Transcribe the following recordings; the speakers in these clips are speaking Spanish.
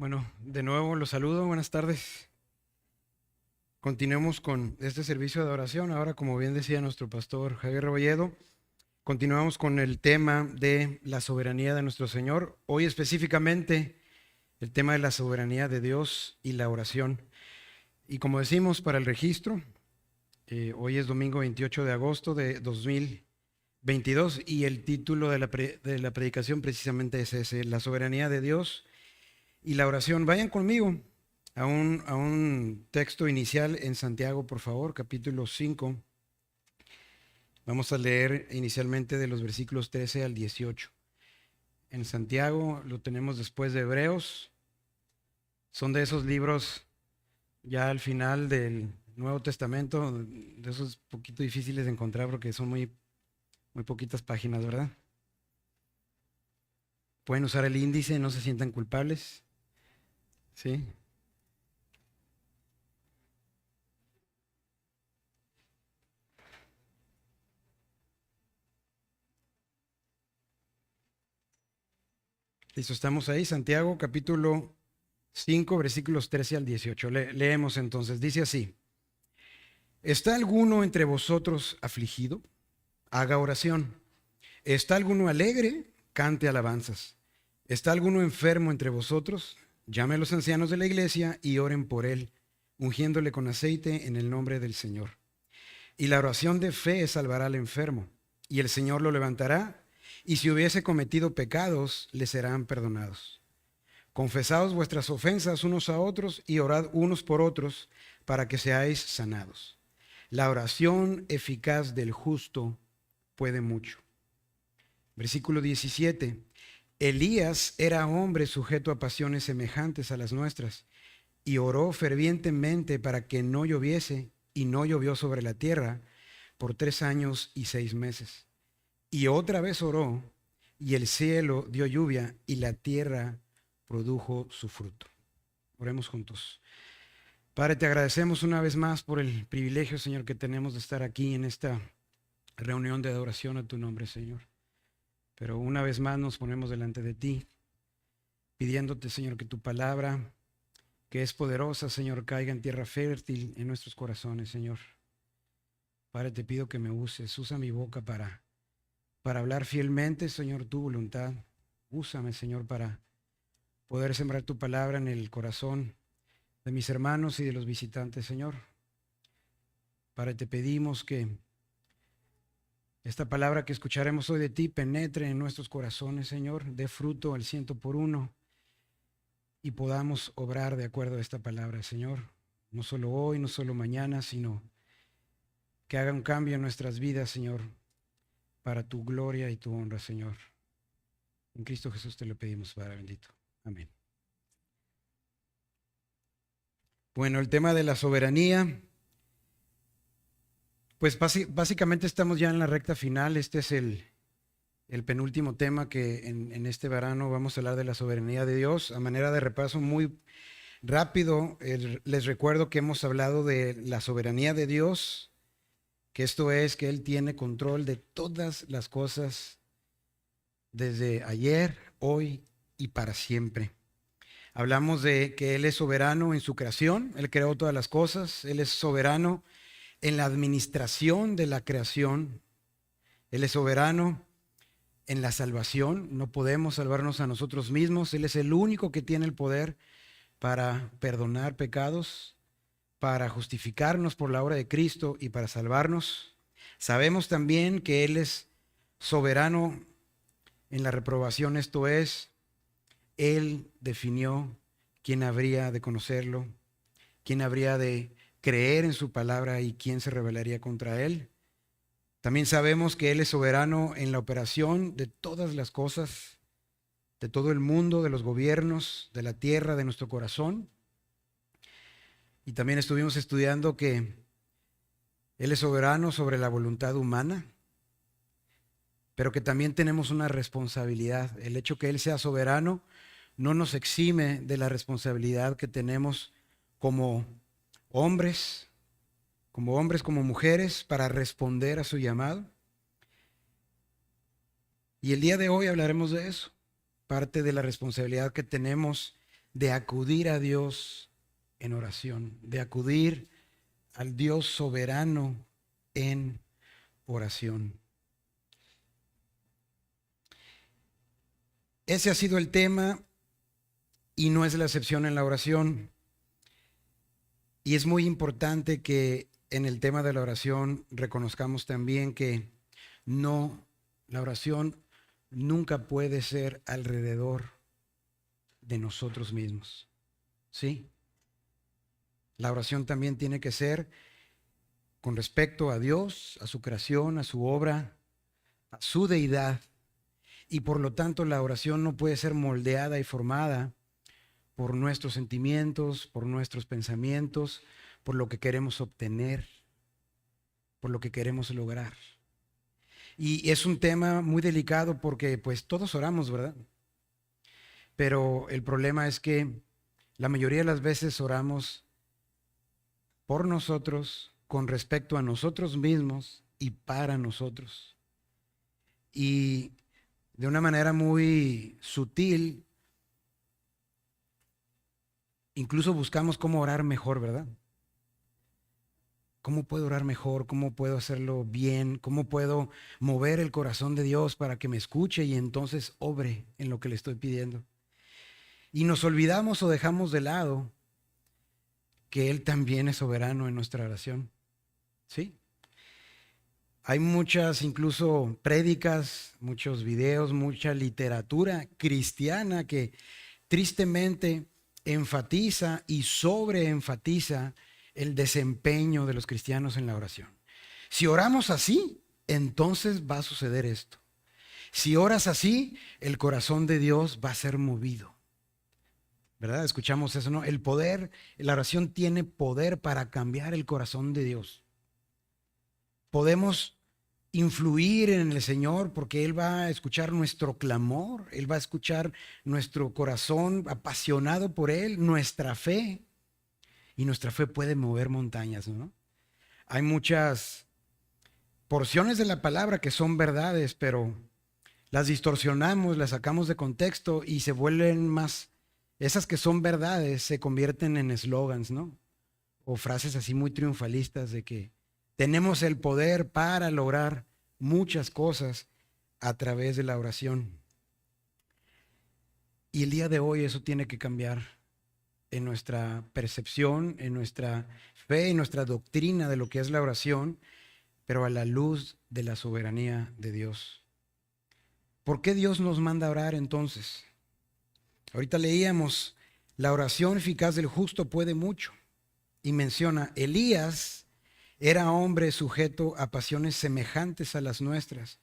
Bueno, de nuevo los saludo, buenas tardes. Continuemos con este servicio de oración. Ahora, como bien decía nuestro pastor Javier Rebolledo, continuamos con el tema de la soberanía de nuestro Señor. Hoy específicamente el tema de la soberanía de Dios y la oración. Y como decimos para el registro, hoy es domingo 28 de agosto de 2022 y el título de la predicación precisamente es ese, la soberanía de Dios y la oración. Vayan conmigo a un texto inicial en Santiago, por favor, capítulo 5. Vamos a leer inicialmente de los versículos 13 al 18. En Santiago lo tenemos después de Hebreos. Son de esos libros ya al final del Nuevo Testamento, de esos poquito difíciles de encontrar porque son muy poquitas páginas, ¿verdad? Pueden usar el índice, no se sientan culpables. ¿Sí? Listo, estamos ahí. Santiago, capítulo 5, versículos 13 al 18. Leemos entonces. Dice así: ¿Está alguno entre vosotros afligido? Haga oración. ¿Está alguno alegre? Cante alabanzas. ¿Está alguno enfermo entre vosotros? Llame a los ancianos de la iglesia y oren por él, ungiéndole con aceite en el nombre del Señor. Y la oración de fe salvará al enfermo, y el Señor lo levantará, y si hubiese cometido pecados, le serán perdonados. Confesaos vuestras ofensas unos a otros y orad unos por otros para que seáis sanados. La oración eficaz del justo puede mucho. Versículo 17. Elías era hombre sujeto a pasiones semejantes a las nuestras y oró fervientemente para que no lloviese, y no llovió sobre la tierra por 3 años y 6 meses. Y otra vez oró, y el cielo dio lluvia y la tierra produjo su fruto. Oremos juntos. Padre, te agradecemos una vez más por el privilegio, Señor, que tenemos de estar aquí en esta reunión de adoración a tu nombre, Señor. Pero una vez más nos ponemos delante de ti, pidiéndote, Señor, que tu palabra, que es poderosa, Señor, caiga en tierra fértil en nuestros corazones, Señor. Padre, te pido que me uses, usa mi boca para hablar fielmente, Señor, tu voluntad. Úsame, Señor, para poder sembrar tu palabra en el corazón de mis hermanos y de los visitantes, Señor. Padre, te pedimos que esta palabra que escucharemos hoy de ti penetre en nuestros corazones, Señor, dé fruto al 100 por 1 y podamos obrar de acuerdo a esta palabra, Señor. No solo hoy, no solo mañana, sino que haga un cambio en nuestras vidas, Señor, para tu gloria y tu honra, Señor. En Cristo Jesús te lo pedimos, Padre bendito. Amén. Bueno, el tema de la soberanía, pues básicamente estamos ya en la recta final. Este es el penúltimo tema que en este verano vamos a hablar de la soberanía de Dios. A manera de repaso muy rápido, les recuerdo que hemos hablado de la soberanía de Dios, que esto es que Él tiene control de todas las cosas desde ayer, hoy y para siempre. Hablamos de que Él es soberano en su creación, Él creó todas las cosas, Él es soberano en la administración de la creación, Él es soberano en la salvación, no podemos salvarnos a nosotros mismos, Él es el único que tiene el poder para perdonar pecados, para justificarnos por la obra de Cristo y para salvarnos. Sabemos también que Él es soberano en la reprobación, esto es, Él definió quién habría de conocerlo, quién habría de creer en su palabra y quién se rebelaría contra Él. También sabemos que Él es soberano en la operación de todas las cosas, de todo el mundo, de los gobiernos, de la tierra, de nuestro corazón. Y también estuvimos estudiando que Él es soberano sobre la voluntad humana, pero que también tenemos una responsabilidad. El hecho que Él sea soberano no nos exime de la responsabilidad que tenemos como hombres, como mujeres, para responder a su llamado. Y el día de hoy hablaremos de eso, parte de la responsabilidad que tenemos de acudir a Dios en oración, de acudir al Dios soberano en oración. Ese ha sido el tema y no es la excepción en la oración. Y es muy importante que en el tema de la oración reconozcamos también que la oración nunca puede ser alrededor de nosotros mismos. ¿Sí? La oración también tiene que ser con respecto a Dios, a su creación, a su obra, a su deidad. Y por lo tanto la oración no puede ser moldeada y formada por nuestros sentimientos, por nuestros pensamientos, por lo que queremos obtener, por lo que queremos lograr. Y es un tema muy delicado porque pues todos oramos, ¿verdad? Pero el problema es que la mayoría de las veces oramos por nosotros, con respecto a nosotros mismos y para nosotros. Y de una manera muy sutil, incluso buscamos cómo orar mejor, ¿verdad? ¿Cómo puedo orar mejor? ¿Cómo puedo hacerlo bien? ¿Cómo puedo mover el corazón de Dios para que me escuche y entonces obre en lo que le estoy pidiendo? Y nos olvidamos o dejamos de lado que Él también es soberano en nuestra oración. ¿Sí? Hay muchas incluso prédicas, muchos videos, mucha literatura cristiana que tristemente enfatiza y sobreenfatiza el desempeño de los cristianos en la oración. Si oramos así, entonces va a suceder esto. Si oras así, el corazón de Dios va a ser movido. ¿Verdad? Escuchamos eso, ¿no? El poder, la oración tiene poder para cambiar el corazón de Dios. Podemos influir en el Señor porque Él va a escuchar nuestro clamor, Él va a escuchar nuestro corazón apasionado por Él, nuestra fe. Y nuestra fe puede mover montañas, ¿no? Hay muchas porciones de la palabra que son verdades, pero las distorsionamos, las sacamos de contexto y se vuelven más, esas que son verdades se convierten en eslogans, ¿no? O frases así muy triunfalistas de que tenemos el poder para lograr muchas cosas a través de la oración. Y el día de hoy eso tiene que cambiar en nuestra percepción, en nuestra fe, en nuestra doctrina de lo que es la oración, pero a la luz de la soberanía de Dios. ¿Por qué Dios nos manda a orar entonces? Ahorita leíamos, la oración eficaz del justo puede mucho. Y menciona, Elías era hombre sujeto a pasiones semejantes a las nuestras,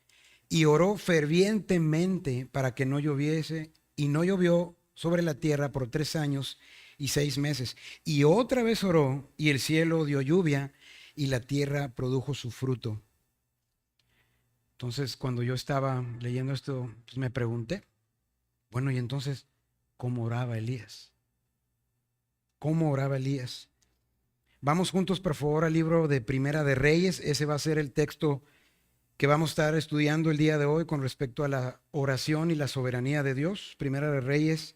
y oró fervientemente para que no lloviese, y no llovió sobre la tierra por 3 años y 6 meses. Y otra vez oró, y el cielo dio lluvia, y la tierra produjo su fruto. Entonces, cuando yo estaba leyendo esto, pues me pregunté, bueno, y entonces, ¿cómo oraba Elías? ¿Cómo oraba Elías? Vamos juntos, por favor, al libro de Primera de Reyes. Ese va a ser el texto que vamos a estar estudiando el día de hoy con respecto a la oración y la soberanía de Dios. Primera de Reyes,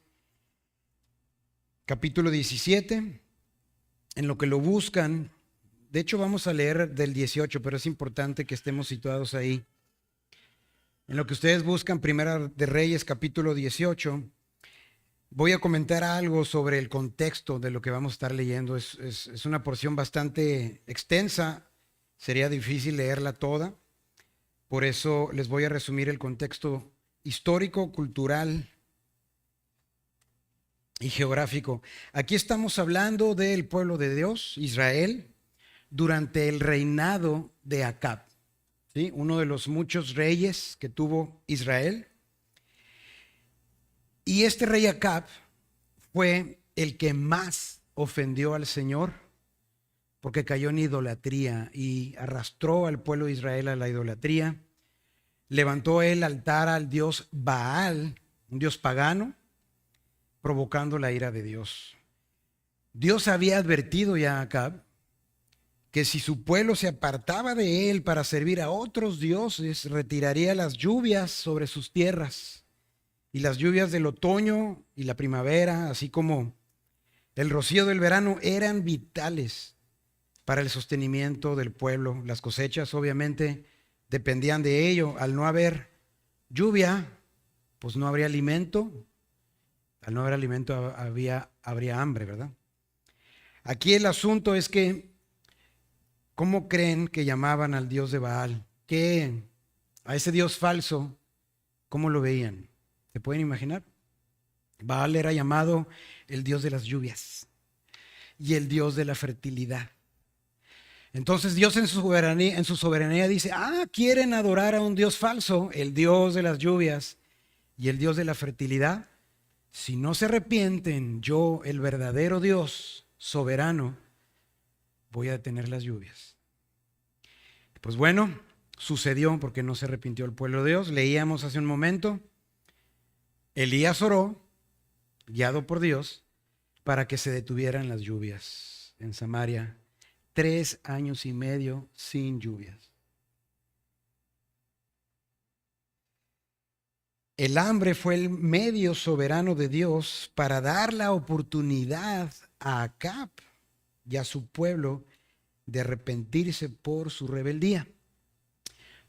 capítulo 17. En lo que lo buscan, de hecho vamos a leer del 18, pero es importante que estemos situados ahí. En lo que ustedes buscan, Primera de Reyes, capítulo 18, voy a comentar algo sobre el contexto de lo que vamos a estar leyendo. Es una porción bastante extensa, sería difícil leerla toda. Por eso les voy a resumir el contexto histórico, cultural y geográfico. Aquí estamos hablando del pueblo de Dios, Israel, durante el reinado de Acab, ¿sí? Uno de los muchos reyes que tuvo Israel. Y este rey Acab fue el que más ofendió al Señor porque cayó en idolatría y arrastró al pueblo de Israel a la idolatría. Levantó el altar al dios Baal, un dios pagano, provocando la ira de Dios. Dios había advertido ya a Acab que si su pueblo se apartaba de él para servir a otros dioses, retiraría las lluvias sobre sus tierras. y las lluvias del otoño y la primavera, así como el rocío del verano, eran vitales para el sostenimiento del pueblo. Las cosechas obviamente dependían de ello. Al no haber lluvia, pues no habría alimento. Al no haber alimento habría hambre, ¿verdad? Aquí el asunto es que, ¿cómo creen que llamaban al dios de Baal? ¿Qué? A ese dios falso, ¿cómo lo veían? ¿Se pueden imaginar? Baal era llamado el dios de las lluvias y el dios de la fertilidad. Entonces Dios en su soberanía dice, quieren adorar a un dios falso, el dios de las lluvias y el dios de la fertilidad. Si no se arrepienten, yo, el verdadero Dios soberano, voy a detener las lluvias. Pues bueno, sucedió porque no se arrepintió el pueblo de Dios. Leíamos hace un momento, Elías oró, guiado por Dios, para que se detuvieran las lluvias en Samaria. 3 años y medio sin lluvias. El hambre fue el medio soberano de Dios para dar la oportunidad a Acab y a su pueblo de arrepentirse por su rebeldía.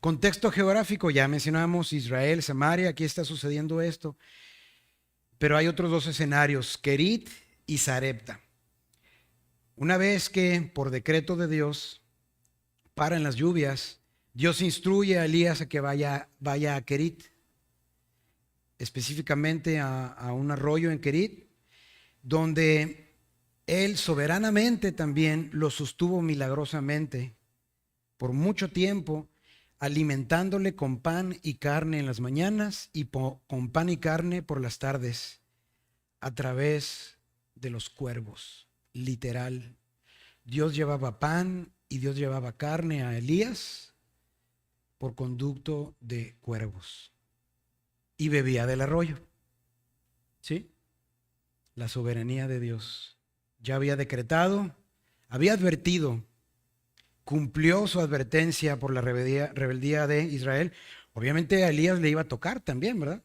Contexto geográfico, ya mencionamos Israel, Samaria, aquí está sucediendo esto, pero hay otros 2 escenarios, Querit y Sarepta. Una vez que por decreto de Dios paran las lluvias, Dios instruye a Elías a que vaya a Querit, específicamente a un arroyo en Querit, donde él soberanamente también lo sostuvo milagrosamente por mucho tiempo, alimentándole con pan y carne en las mañanas y con pan y carne por las tardes, a través de los cuervos, literal. Dios llevaba pan y Dios llevaba carne a Elías por conducto de cuervos y bebía del arroyo. ¿Sí? La soberanía de Dios. Ya había decretado, había advertido, cumplió su advertencia por la rebeldía de Israel. Obviamente a Elías le iba a tocar también, ¿verdad?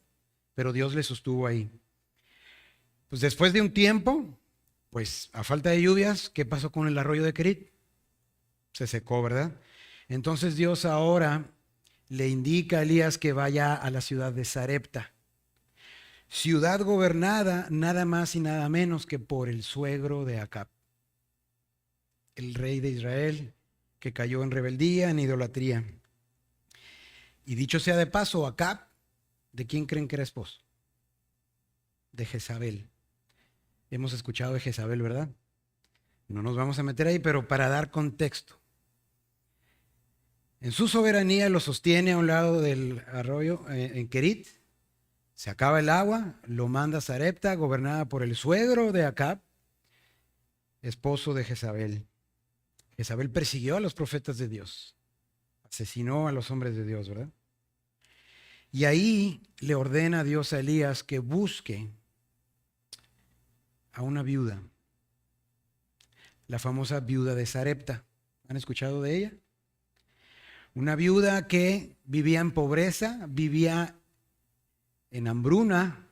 Pero Dios le sostuvo ahí. Pues después de un tiempo, pues a falta de lluvias, ¿qué pasó con el arroyo de Querit? Se secó, ¿verdad? Entonces Dios ahora le indica a Elías que vaya a la ciudad de Sarepta, ciudad gobernada nada más y nada menos que por el suegro de Acab, el rey de Israel que cayó en rebeldía, en idolatría. Y dicho sea de paso, Acab, ¿de quién creen que era esposo? De Jezabel. Hemos escuchado de Jezabel, ¿verdad? No nos vamos a meter ahí, pero para dar contexto. En su soberanía lo sostiene a un lado del arroyo en Querit. Se acaba el agua, lo manda a Sarepta, gobernada por el suegro de Acab, esposo de Jezabel. Jezabel persiguió a los profetas de Dios, asesinó a los hombres de Dios, ¿verdad? Y ahí le ordena a Dios a Elías que busque a una viuda, la famosa viuda de Sarepta. ¿Han escuchado de ella? Una viuda que vivía en pobreza, vivía en hambruna,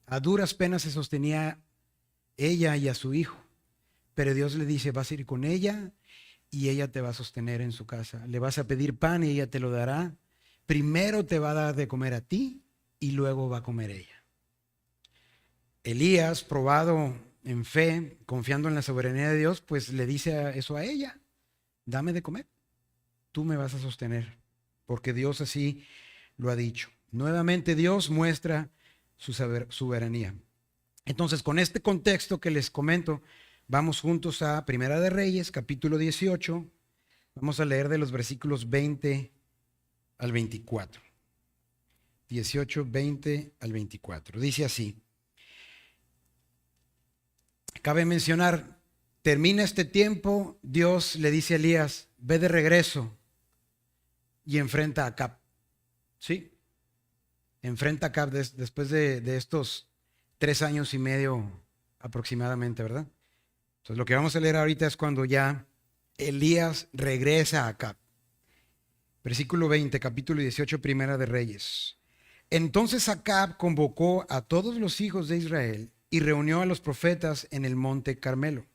a duras penas se sostenía ella y a su hijo. Pero Dios le dice, vas a ir con ella y ella te va a sostener en su casa. Le vas a pedir pan y ella te lo dará. Primero te va a dar de comer a ti y luego va a comer ella. Elías, probado en fe, confiando en la soberanía de Dios, pues le dice eso a ella. Dame de comer, tú me vas a sostener, porque Dios así lo ha dicho. Nuevamente Dios muestra su soberanía. Entonces, con este contexto que les comento, vamos juntos a Primera de Reyes, capítulo 18. Vamos a leer de los versículos 20 al 24. 18, 20 al 24. Dice así. Cabe mencionar, termina este tiempo, Dios le dice a Elías, ve de regreso y enfrenta a Acab. ¿Sí? Enfrenta a Acab después de estos 3 años y medio aproximadamente, ¿verdad? Entonces lo que vamos a leer ahorita es cuando ya Elías regresa a Acab. Versículo 20, capítulo 18, Primera de Reyes. Entonces Acab convocó a todos los hijos de Israel y reunió a los profetas en el monte Carmelo.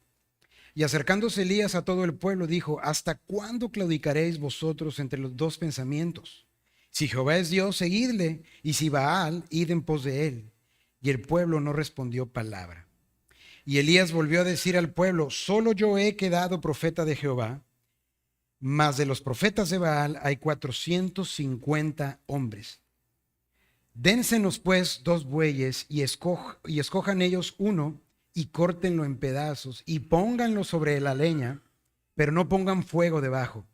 Y acercándose Elías a todo el pueblo, dijo: ¿Hasta cuándo claudicaréis vosotros entre los dos pensamientos? Si Jehová es Dios, seguidle, y si Baal, id en pos de él. Y el pueblo no respondió palabra. Y Elías volvió a decir al pueblo: solo yo he quedado profeta de Jehová, mas de los profetas de Baal hay 450 hombres. Dénsenos pues 2 bueyes y escojan ellos uno y córtenlo en pedazos y pónganlo sobre la leña, pero no pongan fuego debajo.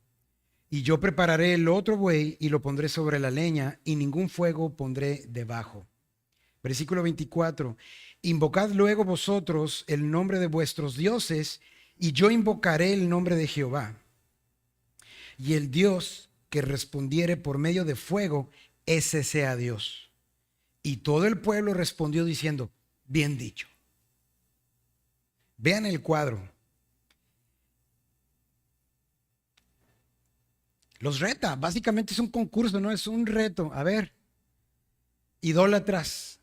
Y yo prepararé el otro buey y lo pondré sobre la leña y ningún fuego pondré debajo. Versículo 24. Invocad luego vosotros el nombre de vuestros dioses y yo invocaré el nombre de Jehová. Y el Dios que respondiere por medio de fuego, ese sea Dios. Y todo el pueblo respondió diciendo: bien dicho. Vean el cuadro. Los reta, básicamente es un concurso, no es un reto. A ver, idólatras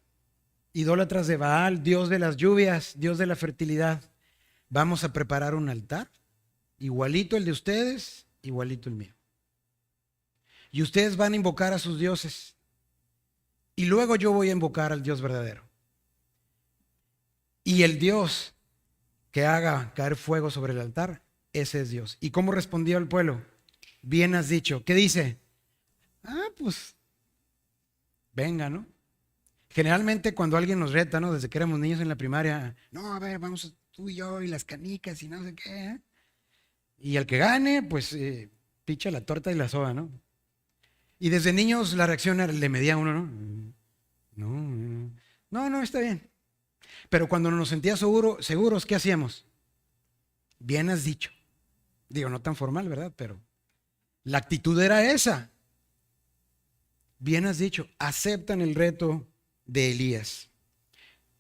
de Baal, Dios de las lluvias, Dios de la fertilidad. Vamos a preparar un altar, igualito el de ustedes, igualito el mío. Y ustedes van a invocar a sus dioses. Y luego yo voy a invocar al Dios verdadero. Y el Dios que haga caer fuego sobre el altar, ese es Dios. ¿Y cómo respondió el pueblo? Bien has dicho. ¿Qué dice? Pues venga, ¿no? Generalmente cuando alguien nos reta, ¿no? Desde que éramos niños en la primaria, no, a ver, vamos tú y yo y las canicas y no sé qué, ¿eh? Y al que gane, pues picha la torta y la soda, ¿no? Y desde niños la reacción le medía a uno, ¿no? No, está bien. Pero cuando nos sentíamos seguros, ¿qué hacíamos? Bien has dicho. Digo, no tan formal, ¿verdad? Pero la actitud era esa. Bien has dicho. Aceptan el reto de Elías.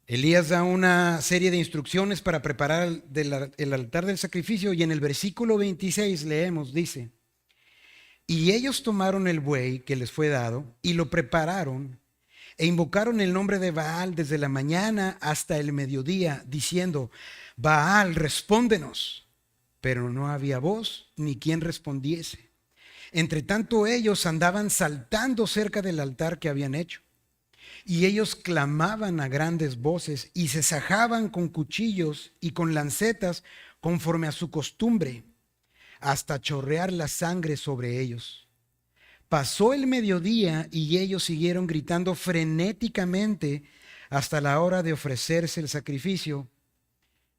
Elías da una serie de instrucciones para preparar el altar del sacrificio y en el versículo 26 leemos, dice: y ellos tomaron el buey que les fue dado y lo prepararon e invocaron el nombre de Baal desde la mañana hasta el mediodía, diciendo: Baal, respóndenos. Pero no había voz ni quien respondiese. Entre tanto ellos andaban saltando cerca del altar que habían hecho. Y ellos clamaban a grandes voces y se sajaban con cuchillos y con lancetas conforme a su costumbre, hasta chorrear la sangre sobre ellos. Pasó el mediodía y ellos siguieron gritando frenéticamente hasta la hora de ofrecerse el sacrificio,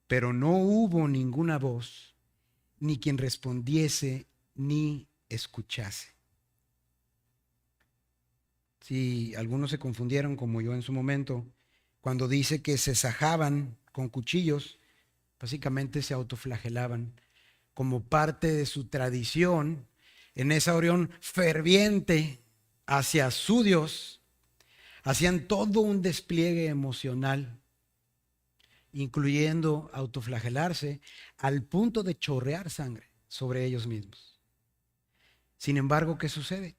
pero no hubo ninguna voz, ni quien respondiese, ni escuchase. Si algunos se confundieron, como yo en su momento, cuando dice que se sajaban con cuchillos, básicamente se autoflagelaban como parte de su tradición en esa oración ferviente hacia su Dios. Hacían todo un despliegue emocional, incluyendo autoflagelarse al punto de chorrear sangre sobre ellos mismos. Sin embargo, ¿qué sucede?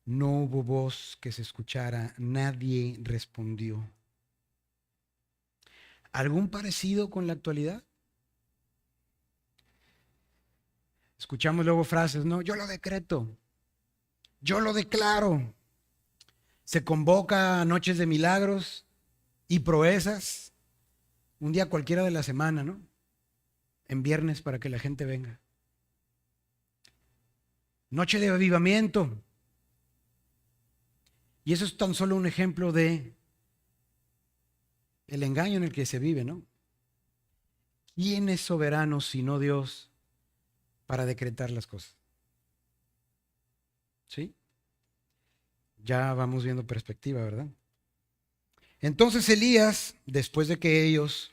No hubo voz que se escuchara, nadie respondió. ¿Algún parecido con la actualidad? Escuchamos luego frases, no, yo lo decreto, yo lo declaro. Se convoca a noches de milagros y proezas, un día cualquiera de la semana, ¿no? En viernes para que la gente venga. Noche de avivamiento. Y eso es tan solo un ejemplo de el engaño en el que se vive, ¿no? ¿Quién es soberano sino Dios para decretar las cosas? ¿Sí? Ya vamos viendo perspectiva, ¿verdad? Entonces Elías, después de que ellos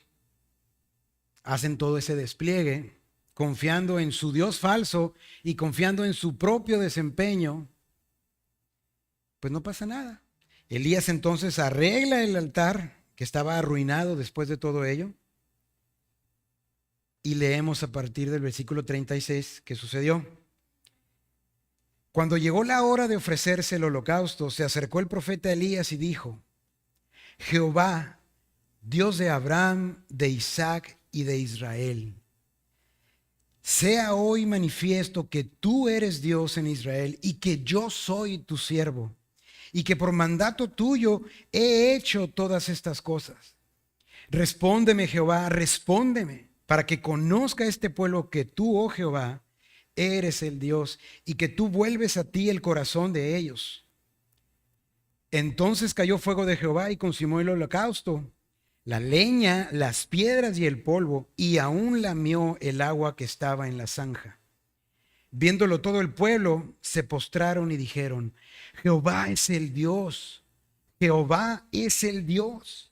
hacen todo ese despliegue, confiando en su Dios falso y confiando en su propio desempeño, pues no pasa nada. Elías entonces arregla el altar que estaba arruinado después de todo ello. Y leemos a partir del versículo 36 qué sucedió. Cuando llegó la hora de ofrecerse el holocausto, se acercó el profeta Elías y dijo: Jehová, Dios de Abraham, de Isaac y de Israel, sea hoy manifiesto que tú eres Dios en Israel y que yo soy tu siervo y que por mandato tuyo he hecho todas estas cosas. Respóndeme, Jehová, respóndeme, para que conozca este pueblo que tú, oh Jehová, eres el Dios y que tú vuelves a ti el corazón de ellos. Entonces cayó fuego de Jehová y consumió el holocausto, la leña, las piedras y el polvo, y aún lamió el agua que estaba en la zanja. Viéndolo todo el pueblo, se postraron y dijeron: Jehová es el Dios, Jehová es el Dios.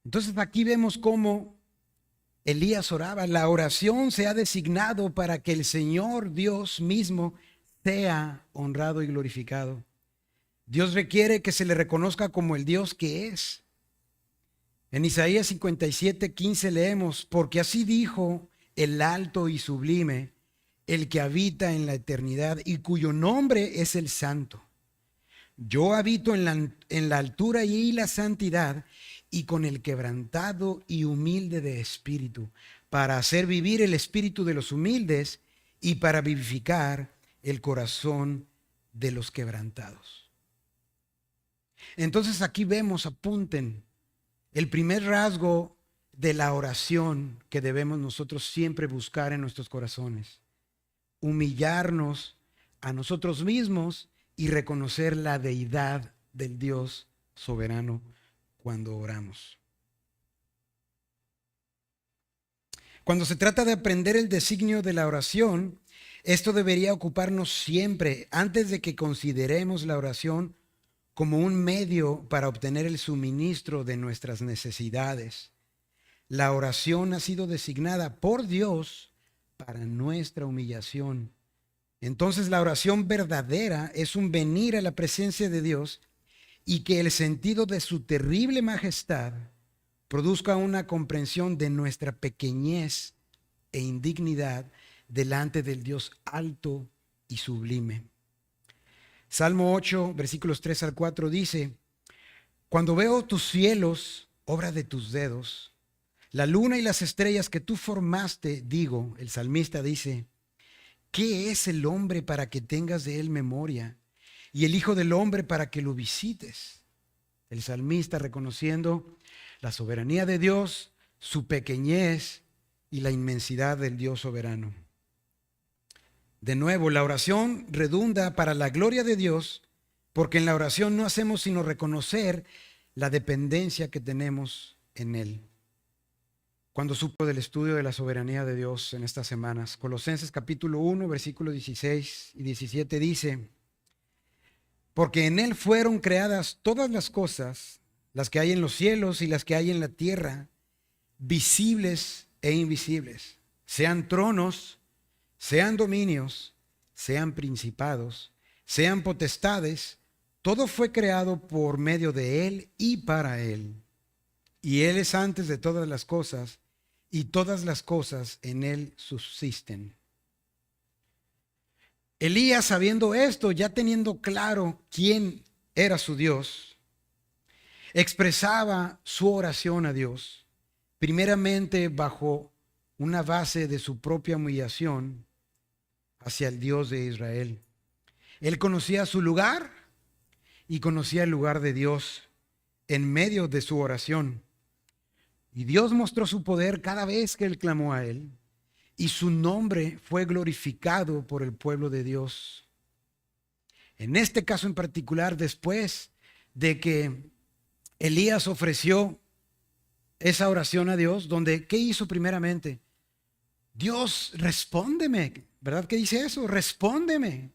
Entonces aquí vemos cómo Elías oraba. La oración se ha designado para que el Señor Dios mismo sea honrado y glorificado. Dios requiere que se le reconozca como el Dios que es. En Isaías 57:15 leemos: porque así dijo el alto y sublime, el que habita en la eternidad y cuyo nombre es el Santo. Yo habito en la altura y la santidad, y con el quebrantado y humilde de espíritu, para hacer vivir el espíritu de los humildes y para vivificar el corazón de los quebrantados. Entonces aquí vemos, apunten, el primer rasgo de la oración que debemos nosotros siempre buscar en nuestros corazones: humillarnos a nosotros mismos y reconocer la deidad del Dios soberano cuando oramos. Cuando se trata de aprender el designio de la oración, esto debería ocuparnos siempre antes de que consideremos la oración como un medio para obtener el suministro de nuestras necesidades. La oración ha sido designada por Dios para nuestra humillación. Entonces la oración verdadera es un venir a la presencia de Dios y que el sentido de su terrible majestad produzca una comprensión de nuestra pequeñez e indignidad delante del Dios alto y sublime. Salmo 8, versículos 3 al 4 dice: cuando veo tus cielos, obra de tus dedos, la luna y las estrellas que tú formaste, digo, el salmista dice: ¿qué es el hombre para que tengas de él memoria? Y el hijo del hombre para que lo visites. El salmista reconociendo la soberanía de Dios, su pequeñez y la inmensidad del Dios soberano. De nuevo, la oración redunda para la gloria de Dios, porque en la oración no hacemos sino reconocer la dependencia que tenemos en Él. Cuando supo del estudio de la soberanía de Dios en estas semanas, Colosenses capítulo 1, versículos 16 y 17 dice: porque en Él fueron creadas todas las cosas, las que hay en los cielos y las que hay en la tierra, visibles e invisibles, sean tronos, sean dominios, sean principados, sean potestades, todo fue creado por medio de Él y para Él. Y Él es antes de todas las cosas, y todas las cosas en Él subsisten. Elías, sabiendo esto, ya teniendo claro quién era su Dios, expresaba su oración a Dios, primeramente bajo una base de su propia humillación hacia el Dios de Israel. Él conocía su lugar y conocía el lugar de Dios en medio de su oración. Y Dios mostró su poder cada vez que él clamó a Él, y su nombre fue glorificado por el pueblo de Dios. En este caso en particular, después de que Elías ofreció esa oración a Dios, donde, ¿qué hizo primeramente? Dios, respóndeme, ¿verdad que dice eso? Respóndeme.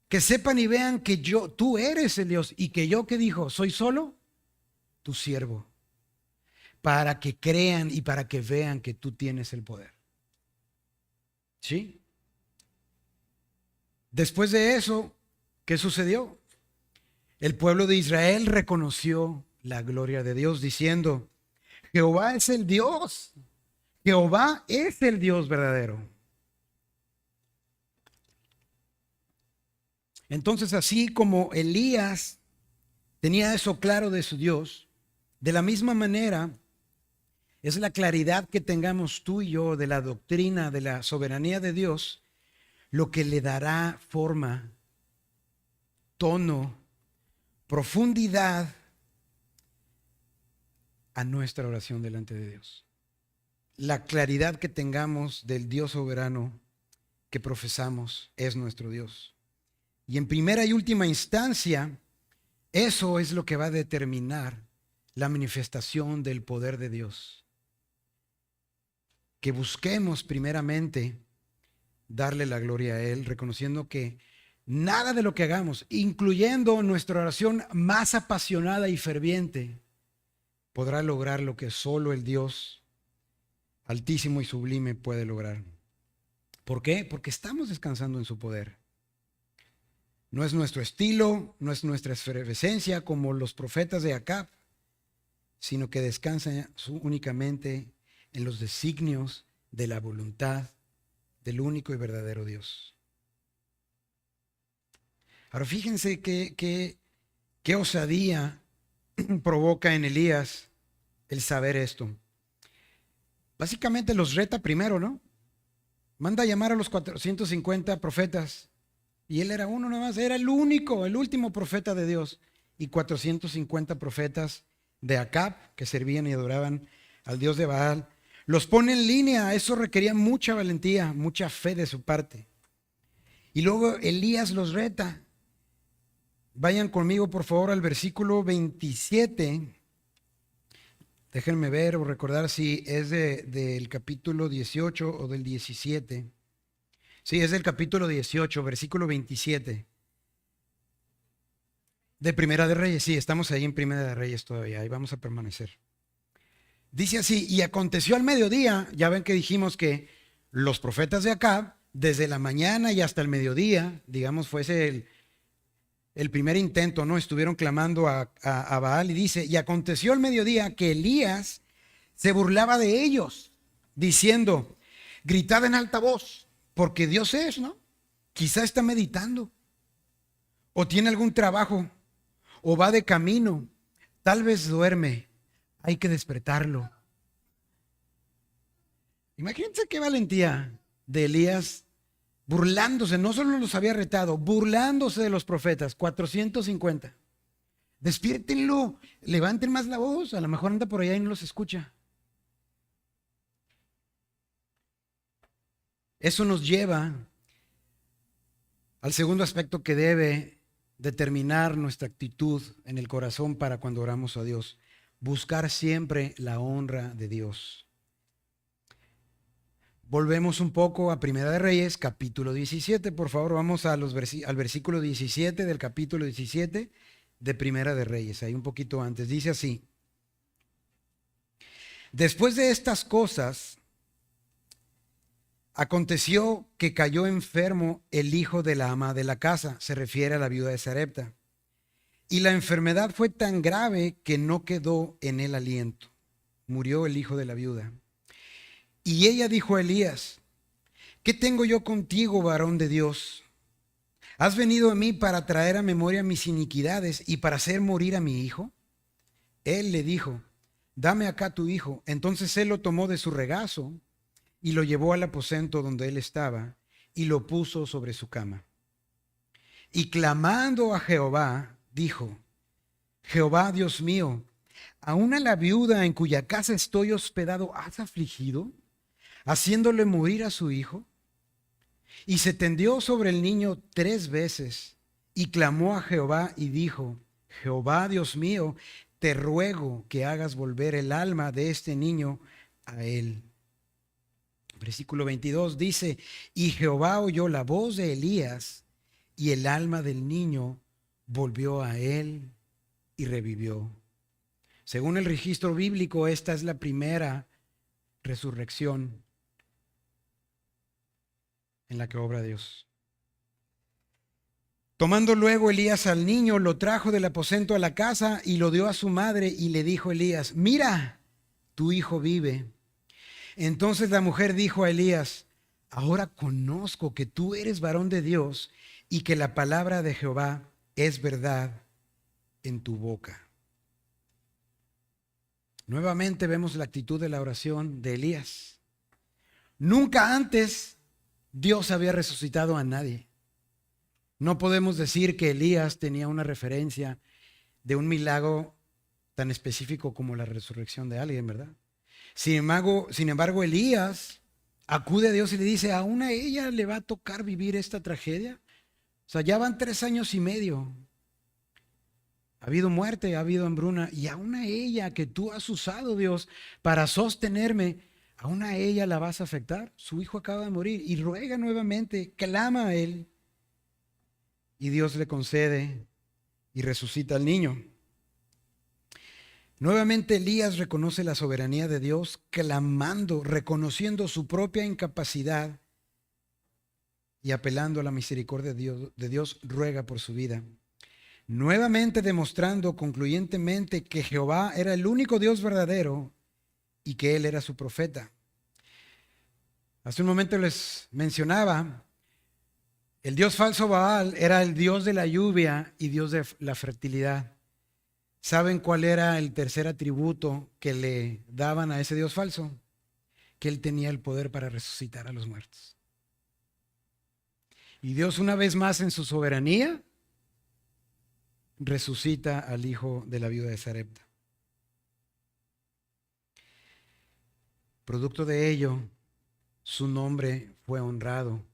Que sepan y vean que tú eres el Dios, y que yo, ¿qué dijo? Soy solo tu siervo, para que crean y para que vean que tú tienes el poder. ¿Sí? Después de eso, ¿qué sucedió? El pueblo de Israel reconoció la gloria de Dios diciendo: Jehová es el Dios, Jehová es el Dios verdadero. Entonces, así como Elías tenía eso claro de su Dios, de la misma manera es la claridad que tengamos tú y yo de la doctrina de la soberanía de Dios lo que le dará forma, tono, profundidad a nuestra oración delante de Dios. La claridad que tengamos del Dios soberano que profesamos es nuestro Dios. Y en primera y última instancia, eso es lo que va a determinar la manifestación del poder de Dios. Que busquemos primeramente darle la gloria a Él, reconociendo que nada de lo que hagamos, incluyendo nuestra oración más apasionada y ferviente, podrá lograr lo que solo el Dios altísimo y sublime puede lograr. ¿Por qué? Porque estamos descansando en su poder. No es nuestro estilo, no es nuestra efervescencia como los profetas de Acab, sino que descansa únicamente en los designios de la voluntad del único y verdadero Dios. Ahora fíjense qué osadía provoca en Elías el saber esto. Básicamente los reta primero, ¿no? Manda a llamar a los 450 profetas. Y él era uno nada más, era el único, el último profeta de Dios. Y 450 profetas de Acab que servían y adoraban al Dios de Baal. Los pone en línea, eso requería mucha valentía, mucha fe de su parte. Y luego Elías los reta. Vayan conmigo por favor al versículo 27. Déjenme ver o recordar si es del capítulo 18 o del 17. Sí, es del capítulo 18, versículo 27. De Primera de Reyes, sí, estamos ahí en Primera de Reyes todavía, ahí vamos a permanecer. Dice así, y aconteció al mediodía, ya ven que dijimos que los profetas de Acab, desde la mañana y hasta el mediodía, digamos, fuese el primer intento, ¿no? Estuvieron clamando a Baal y dice, y aconteció al mediodía que Elías se burlaba de ellos, diciendo, gritad en alta voz, porque Dios es, ¿no? Quizá está meditando, o tiene algún trabajo, o va de camino, tal vez duerme, hay que despertarlo. Imagínense qué valentía de Elías, burlándose, no solo los había retado, burlándose de los profetas, 450. Despiértenlo, levanten más la voz, a lo mejor anda por allá y no los escucha. Eso nos lleva al segundo aspecto que debe determinar nuestra actitud en el corazón para cuando oramos a Dios. Buscar siempre la honra de Dios. Volvemos un poco a Primera de Reyes, capítulo 17. Por favor, vamos a al versículo 17 del capítulo 17 de Primera de Reyes. Ahí un poquito antes. Dice así. Después de estas cosas, aconteció que cayó enfermo el hijo de la ama de la casa. Se refiere a la viuda de Sarepta. Y la enfermedad fue tan grave que no quedó en él aliento. Murió el hijo de la viuda. Y ella dijo a Elías, ¿qué tengo yo contigo, varón de Dios? ¿Has venido a mí para traer a memoria mis iniquidades y para hacer morir a mi hijo? Él le dijo, dame acá tu hijo. Entonces él lo tomó de su regazo y lo llevó al aposento donde él estaba y lo puso sobre su cama. Y clamando a Jehová, dijo, Jehová Dios mío, ¿aún a la viuda en cuya casa estoy hospedado has afligido, haciéndole morir a su hijo? Y se tendió sobre el niño 3 veces y clamó a Jehová y dijo, Jehová Dios mío, te ruego que hagas volver el alma de este niño a él. Versículo 22 dice, y Jehová oyó la voz de Elías y el alma del niño volvió a él y revivió. Según el registro bíblico, esta es la primera resurrección en la que obra Dios. Tomando luego Elías al niño, lo trajo del aposento a la casa y lo dio a su madre y le dijo Elías, mira, tu hijo vive. Entonces la mujer dijo a Elías, ahora conozco que tú eres varón de Dios y que la palabra de Jehová es verdad en tu boca. Nuevamente vemos la actitud de la oración de Elías. Nunca antes Dios había resucitado a nadie. No podemos decir que Elías tenía una referencia de un milagro tan específico como la resurrección de alguien, ¿verdad? Sin embargo, Elías acude a Dios y le dice, ¿aún a ella le va a tocar vivir esta tragedia? O sea, ya van 3 años y medio. Ha habido muerte, ha habido hambruna, y aún a ella que tú has usado, Dios, para sostenerme, aún a ella la vas a afectar. Su hijo acaba de morir y ruega nuevamente, clama a él, y Dios le concede y resucita al niño. Nuevamente Elías reconoce la soberanía de Dios, clamando, reconociendo su propia incapacidad y apelando a la misericordia de Dios, ruega por su vida. Nuevamente demostrando concluyentemente que Jehová era el único Dios verdadero y que Él era su profeta. Hace un momento les mencionaba, el Dios falso Baal era el Dios de la lluvia y Dios de la fertilidad. ¿Saben cuál era el tercer atributo que le daban a ese Dios falso? Que Él tenía el poder para resucitar a los muertos. Y Dios, una vez más en su soberanía, resucita al hijo de la viuda de Sarepta. Producto de ello, su nombre fue honrado.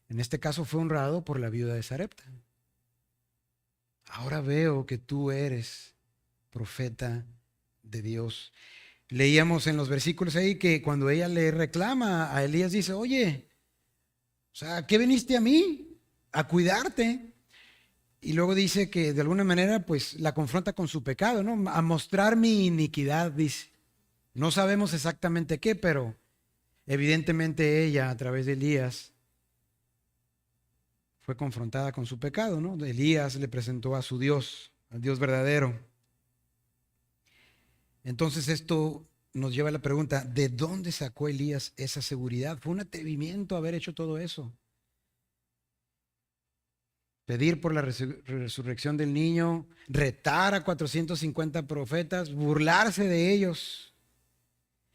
En este caso fue honrado por la viuda de Sarepta. Ahora veo que tú eres profeta de Dios. Leíamos en los versículos ahí que cuando ella le reclama a Elías, dice, oye, o sea, ¿qué viniste a mí? A cuidarte. Y luego dice que de alguna manera pues la confronta con su pecado, ¿no? A mostrar mi iniquidad, dice. No sabemos exactamente qué, pero evidentemente ella a través de Elías fue confrontada con su pecado, ¿no? Elías le presentó a su Dios, al Dios verdadero. Entonces esto nos lleva a la pregunta, ¿de dónde sacó Elías esa seguridad? Fue un atrevimiento haber hecho todo eso. Pedir por la resurrección del niño, retar a 450 profetas, burlarse de ellos.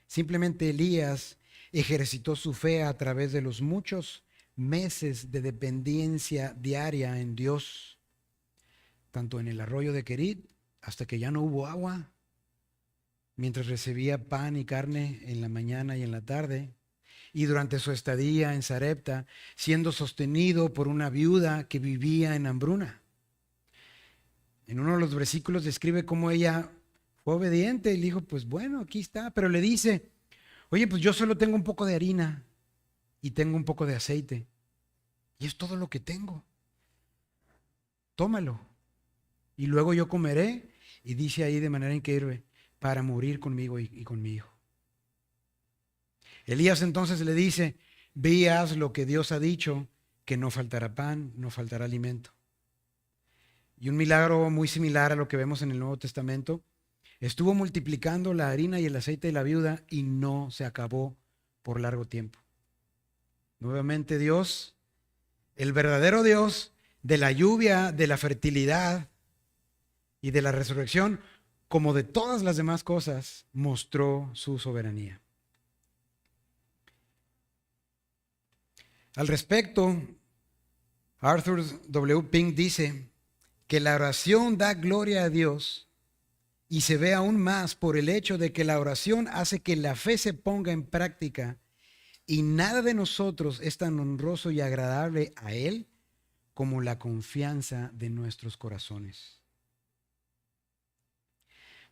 Simplemente Elías ejercitó su fe a través de los muchos meses de dependencia diaria en Dios, tanto en el arroyo de Querit hasta que ya no hubo agua, mientras recibía pan y carne en la mañana y en la tarde, y durante su estadía en Sarepta, siendo sostenido por una viuda que vivía en hambruna. En uno de los versículos describe cómo ella fue obediente y le dijo, pues bueno, aquí está, pero le dice, oye, pues yo solo tengo un poco de harina y tengo un poco de aceite, y es todo lo que tengo. Tómalo, y luego yo comeré, y dice ahí de manera increíble, para morir conmigo y con mi hijo. Elías entonces le dice, ve y haz lo que Dios ha dicho, que no faltará pan, no faltará alimento. Y un milagro muy similar a lo que vemos en el Nuevo Testamento, estuvo multiplicando la harina y el aceite de la viuda y no se acabó por largo tiempo. Nuevamente Dios, el verdadero Dios de la lluvia, de la fertilidad y de la resurrección, como de todas las demás cosas, mostró su soberanía. Al respecto, Arthur W. Pink dice que la oración da gloria a Dios y se ve aún más por el hecho de que la oración hace que la fe se ponga en práctica y nada de nosotros es tan honroso y agradable a Él como la confianza de nuestros corazones.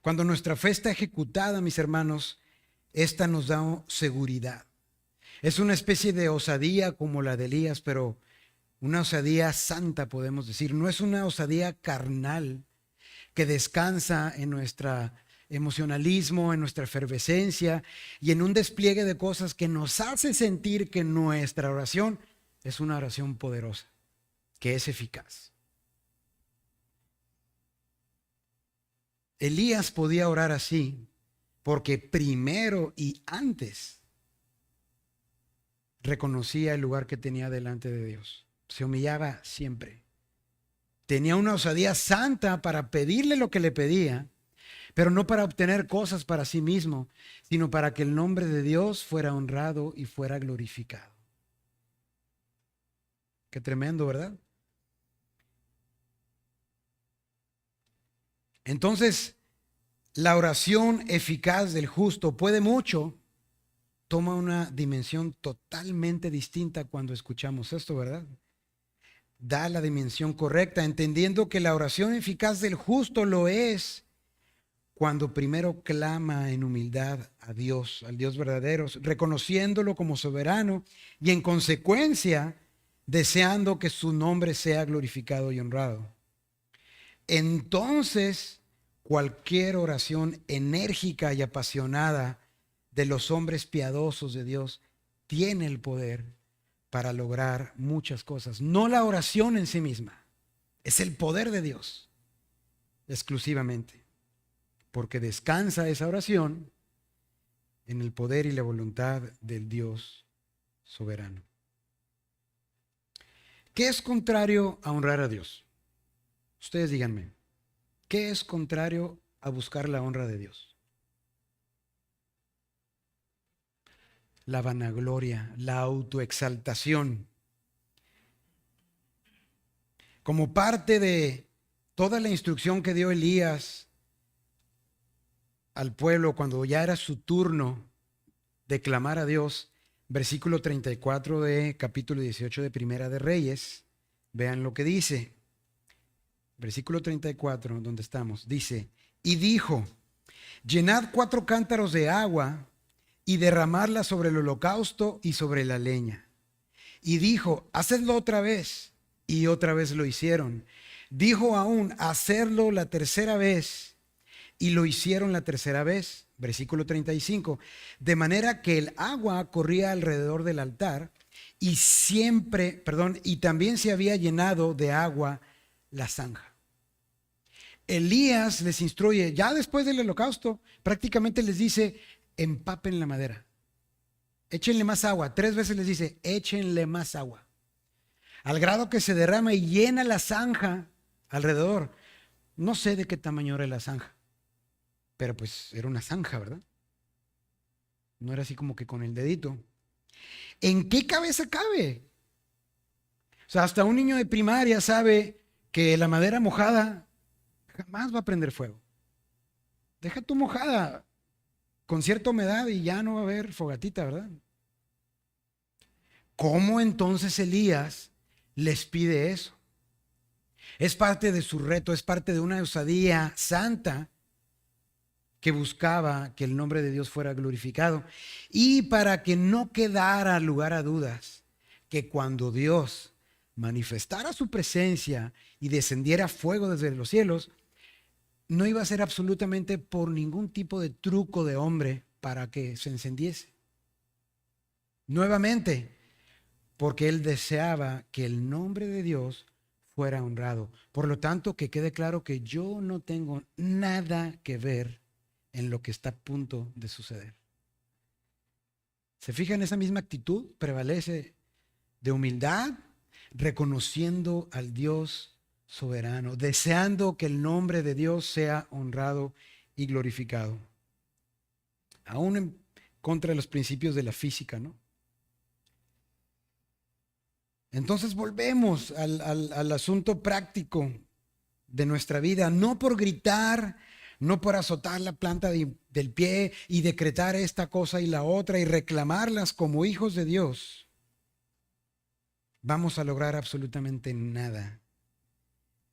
Cuando nuestra fe está ejecutada, mis hermanos, esta nos da seguridad. Es una especie de osadía como la de Elías, pero una osadía santa, podemos decir. No es una osadía carnal que descansa en nuestro emocionalismo, en nuestra efervescencia y en un despliegue de cosas que nos hace sentir que nuestra oración es una oración poderosa, que es eficaz. Elías podía orar así porque primero y antes reconocía el lugar que tenía delante de Dios. Se humillaba siempre. Tenía una osadía santa para pedirle lo que le pedía, pero no para obtener cosas para sí mismo, sino para que el nombre de Dios fuera honrado y fuera glorificado. Qué tremendo, ¿verdad? Entonces, la oración eficaz del justo puede mucho, toma una dimensión totalmente distinta cuando escuchamos esto, ¿verdad? Da la dimensión correcta, entendiendo que la oración eficaz del justo lo es cuando primero clama en humildad a Dios, al Dios verdadero, reconociéndolo como soberano y en consecuencia deseando que su nombre sea glorificado y honrado. Entonces, cualquier oración enérgica y apasionada de los hombres piadosos de Dios tiene el poder para lograr muchas cosas. No la oración en sí misma, es el poder de Dios exclusivamente, porque descansa esa oración en el poder y la voluntad del Dios soberano. ¿Qué es contrario a honrar a Dios? Ustedes díganme, ¿qué es contrario a buscar la honra de Dios? La vanagloria, la autoexaltación. Como parte de toda la instrucción que dio Elías al pueblo cuando ya era su turno de clamar a Dios, versículo 34 de capítulo 18 de Primera de Reyes, vean lo que dice. Versículo 34, donde estamos, dice, y dijo, llenad 4 cántaros de agua y derramarla sobre el holocausto y sobre la leña. Y dijo, hacedlo otra vez. Y otra vez lo hicieron. Dijo aún, hacerlo la tercera vez. Y lo hicieron la tercera vez. Versículo 35. De manera que el agua corría alrededor del altar y y también se había llenado de agua la zanja. Elías les instruye, ya después del holocausto, prácticamente les dice, empapen la madera. Échenle más agua. 3 veces les dice, échenle más agua. Al grado que se derrama y llena la zanja alrededor. No sé de qué tamaño era la zanja, pero pues era una zanja, ¿verdad? No era así como que con el dedito. ¿En qué cabeza cabe? O sea, hasta un niño de primaria sabe que la madera mojada jamás va a prender fuego. Deja tu mojada con cierta humedad y ya no va a haber fogatita, ¿verdad? ¿Cómo entonces Elías les pide eso? Es parte de su reto, es parte de una osadía santa que buscaba que el nombre de Dios fuera glorificado. Y para que no quedara lugar a dudas, que cuando Dios manifestara su presencia y descendiera fuego desde los cielos, no iba a ser absolutamente por ningún tipo de truco de hombre para que se encendiese. Nuevamente, porque él deseaba que el nombre de Dios fuera honrado. Por lo tanto, que quede claro que yo no tengo nada que ver en lo que está a punto de suceder. ¿Se fijan? Esa misma actitud prevalece de humildad, reconociendo al Dios soberano, deseando que el nombre de Dios sea honrado y glorificado. Aún en contra de los principios de la física, ¿no? Entonces volvemos al asunto práctico de nuestra vida, no por gritar, no por azotar la planta del pie y decretar esta cosa y la otra y reclamarlas como hijos de Dios, vamos a lograr absolutamente nada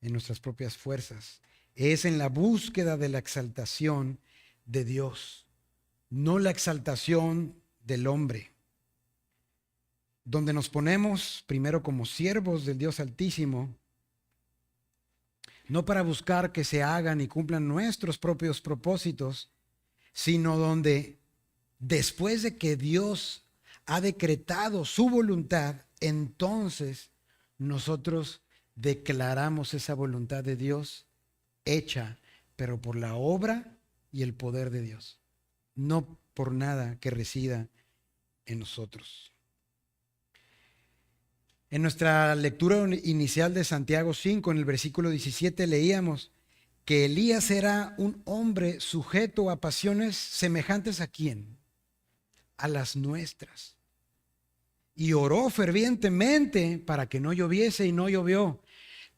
en nuestras propias fuerzas. Es en la búsqueda de la exaltación de Dios, no la exaltación del hombre, donde nos ponemos primero como siervos del Dios Altísimo, no para buscar que se hagan y cumplan nuestros propios propósitos, sino donde después de que Dios ha decretado su voluntad, entonces nosotros declaramos esa voluntad de Dios hecha, pero por la obra y el poder de Dios, no por nada que resida en nosotros. En nuestra lectura inicial de Santiago 5, en el versículo 17, leíamos que Elías era un hombre sujeto a pasiones semejantes ¿a quién? A las nuestras. Y oró fervientemente para que no lloviese y no llovió.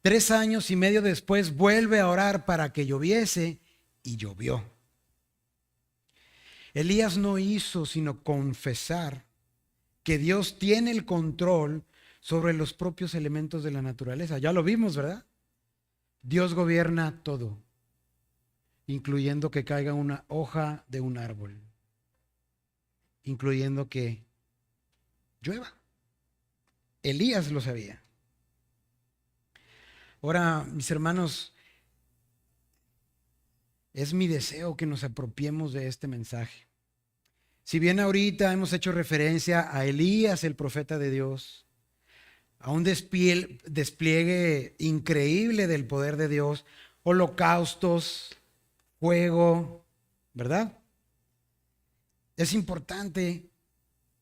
3 años y medio después vuelve a orar para que lloviese y llovió. Elías no hizo sino confesar que Dios tiene el control sobre los propios elementos de la naturaleza. Ya lo vimos, ¿verdad? Dios gobierna todo, incluyendo que caiga una hoja de un árbol, incluyendo que llueva. Elías lo sabía. Ahora, mis hermanos, es mi deseo que nos apropiemos de este mensaje. Si bien ahorita hemos hecho referencia a Elías, el profeta de Dios, a un despliegue increíble del poder de Dios, holocaustos, fuego, ¿verdad? Es importante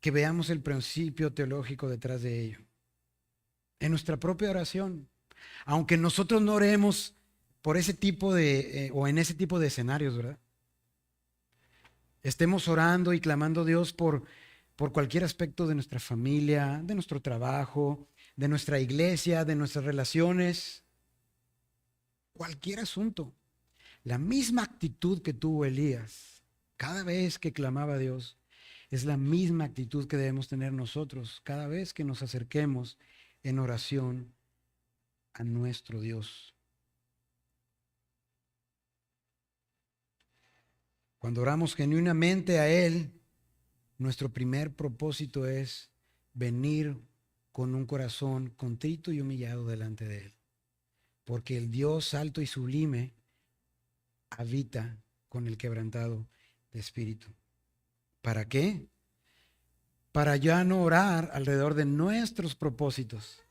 que veamos el principio teológico detrás de ello. En nuestra propia oración, aunque nosotros no oremos por ese tipo de, o en ese tipo de escenarios, ¿verdad? Estemos orando y clamando a Dios por cualquier aspecto de nuestra familia, de nuestro trabajo, de nuestra iglesia, de nuestras relaciones, cualquier asunto. La misma actitud que tuvo Elías cada vez que clamaba a Dios es la misma actitud que debemos tener nosotros cada vez que nos acerquemos en oración a nuestro Dios. Cuando oramos genuinamente a Él, nuestro primer propósito es venir con un corazón contrito y humillado delante de Él. Porque el Dios alto y sublime habita con el quebrantado de espíritu. ¿Para qué? Para ya no orar alrededor de nuestros propósitos,